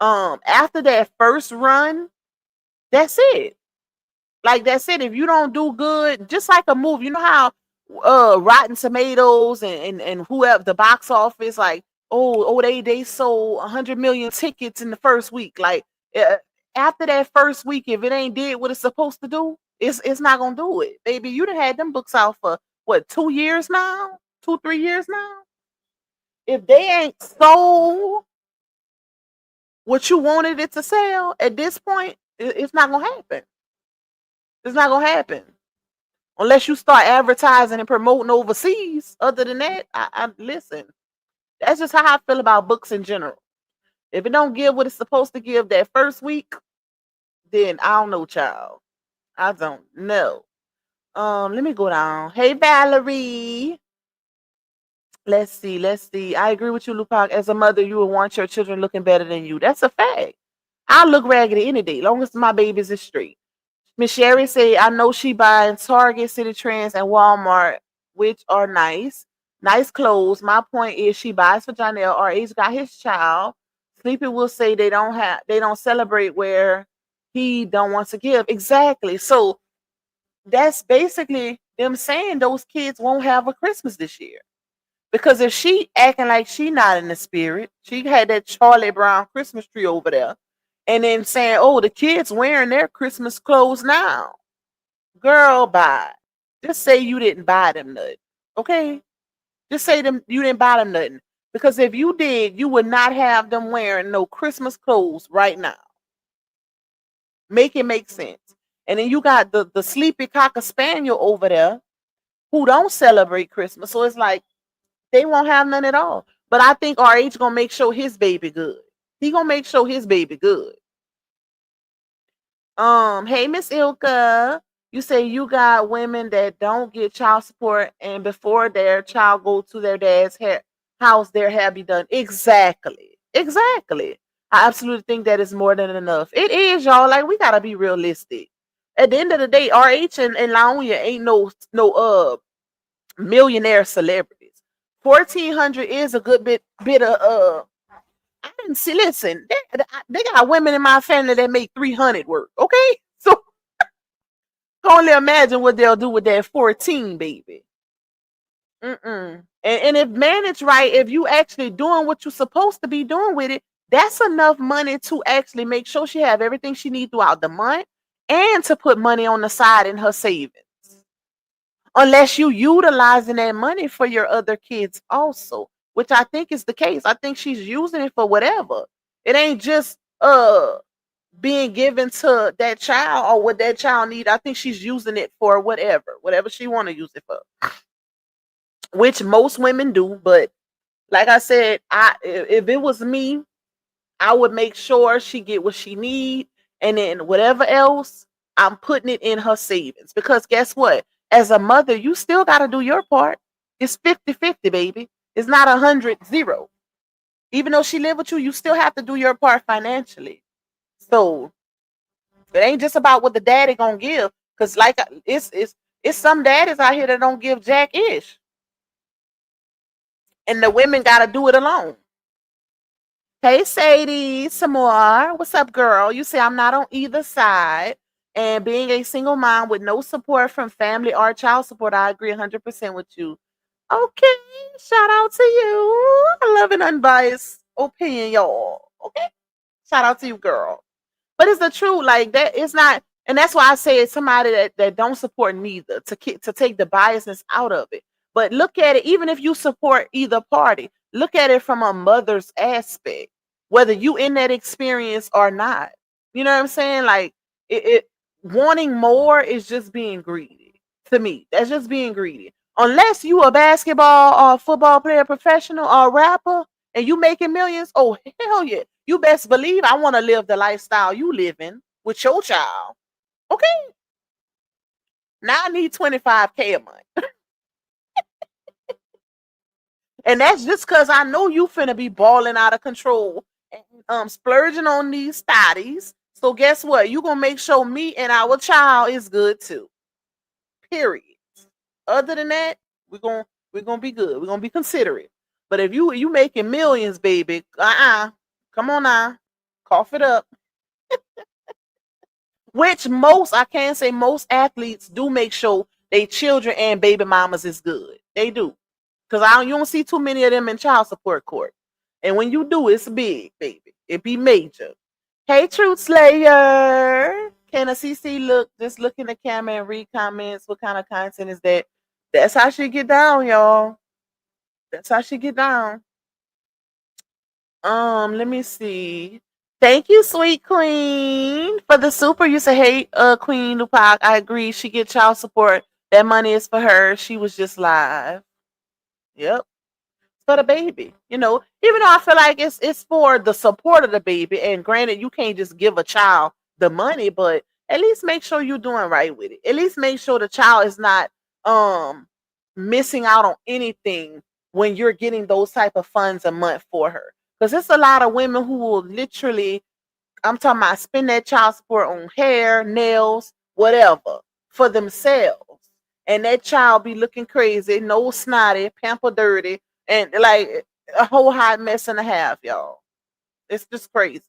after that first run, that's it. Like that's it. If you don't do good, just like a movie, you know how Rotten Tomatoes and whoever the box office, like they sold 100 million tickets in the first week. Like uh, after that first week, if it ain't did what it's supposed to do, it's not gonna do it, baby. You done had them books out for what 2 years now, 2-3 years now. If they ain't sold what you wanted it to sell at this point, it's not gonna happen. It's not gonna happen unless you start advertising and promoting overseas. Other than that, I listen. That's just how I feel about books in general. If it don't give what it's supposed to give that first week, then I don't know, child. I don't know. Let me go down. Hey, Valerie. Let's see. Let's see. I agree with you, Lupac. As a mother, you would want your children looking better than you. That's a fact. I'll look raggedy any day, long as my babies is straight. Miss Sherry say, I know she buying Target, City Trends, and Walmart, which are nice. Nice clothes. My point is she buys for Janelle. RH got his child. Sleepy will say they don't celebrate where he don't want to give. Exactly. So that's basically them saying those kids won't have a Christmas this year. Because if she acting like she not in the spirit, she had that Charlie Brown Christmas tree over there, and then saying, "Oh, the kids wearing their Christmas clothes now." Girl, bye. Just say you didn't buy them nothing, okay? Just say them you didn't buy them nothing. Because if you did, you would not have them wearing no Christmas clothes right now. Make it make sense. And then you got the sleepy cocker spaniel over there who don't celebrate Christmas, so it's like they won't have none at all. But I think RH gonna make sure his baby good. He gonna make sure his baby good. Hey Miss Ilka. You say you got women that don't get child support, and before their child go to their dad's house, their hair be done. Exactly. Exactly. I absolutely think that is more than enough. It is, y'all. Like, we gotta be realistic. At the end of the day, RH and Laonia ain't no millionaire celebrities. 1,400 is a good bit of I didn't see. Listen, they got women in my family that make 300 work. Okay, so only imagine what they'll do with that 14, baby. And if managed right, if you actually doing what you're supposed to be doing with it, that's enough money to actually make sure she have everything she needs throughout the month, and to put money on the side in her savings. Unless you utilizing that money for your other kids also, which I think is the case. I think she's using it for whatever. It ain't just being given to that child or what that child need. I think she's using it for whatever she want to use it for, which most women do. But like I said, if it was me, I would make sure she get what she need, and then whatever else, I'm putting it in her savings. Because guess what? As a mother, you still got to do your part. It's 50-50, baby. It's not 100-0. Even though she live with you, you still have to do your part financially. So it ain't just about what the daddy gonna give. Cause like it's some daddies out here that don't give jack ish, and the women gotta do it alone. Hey Sadie, some more. What's up, girl? You say I'm not on either side. And being a single mom with no support from family or child support, I agree 100% with you. Okay, shout out to you. I love an unbiased opinion, y'all. Okay, shout out to you, girl. But it's the truth, like that. It's not, and that's why I say it's somebody that don't support neither, to take the biasness out of it. But look at it, even if you support either party, look at it from a mother's aspect, whether you in that experience or not. You know what I'm saying? Like, it wanting more is just being greedy. To me, that's just being greedy. Unless you a basketball or football player, professional or rapper, and you making millions, oh hell yeah. You best believe I want to live the lifestyle you living with your child. Okay. Now I need 25K a month. And that's just because I know you finna be balling out of control and splurging on these studies. So guess what? You gonna make sure me and our child is good too. Period. Other than that, we're gonna be good. We're gonna be considerate. But if you making millions, baby, come on now, cough it up. Which most, I can say most athletes do make sure they children and baby mamas is good. They do. Cause you don't see too many of them in child support court. And when you do, it's big, baby. It be major. Hey, Truth Slayer. Can a CC look in the camera and read comments? What kind of content is that? That's how she get down, y'all. That's how she get down. Let me see. Thank you, sweet queen, for the super. You say, hey, Queen Lupac. I agree. She get child support. That money is for her. She was just live. Yep. For the baby. You know, even though I feel like it's for the support of the baby. And granted, you can't just give a child the money, but at least make sure you're doing right with it. At least make sure the child is not missing out on anything when you're getting those type of funds a month for her. Because it's a lot of women who will literally, I'm talking about, spend that child support on hair, nails, whatever, for themselves. And that child be looking crazy, nose snotty, pamper dirty, and like a whole hot mess and a half, y'all. It's just crazy.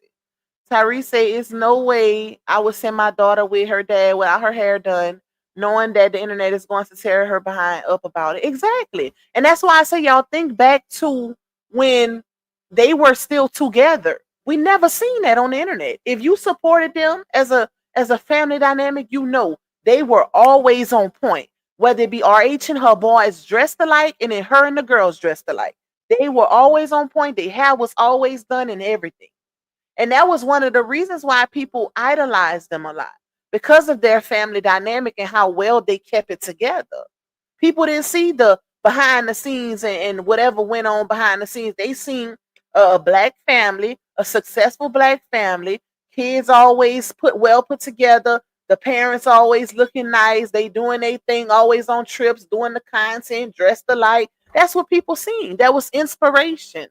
Tyrese say, it's no way I would send my daughter with her dad without her hair done, knowing that the internet is going to tear her behind up about it. Exactly. And that's why I say, y'all, think back to when they were still together. We never seen that on the internet. If you supported them as a family dynamic, you know they were always on point. Whether it be RH and her boys dressed alike, and then her and the girls dressed alike, they were always on point. Their hair was always done and everything. And that was one of the reasons why people idolized them a lot, because of their family dynamic and how well they kept it together. People didn't see the behind the scenes and whatever went on behind the scenes. They seen a black family, a successful black family, kids always put together, The parents always looking nice. They doing their thing, always on trips, doing the content, dressed alike. That's what people seen. That was inspiration.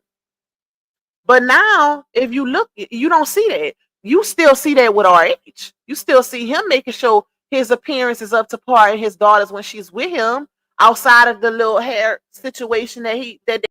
But now, if you look, you don't see that. You still see that with RH. You still see him making sure his appearance is up to par and his daughters when she's with him, outside of the little hair situation that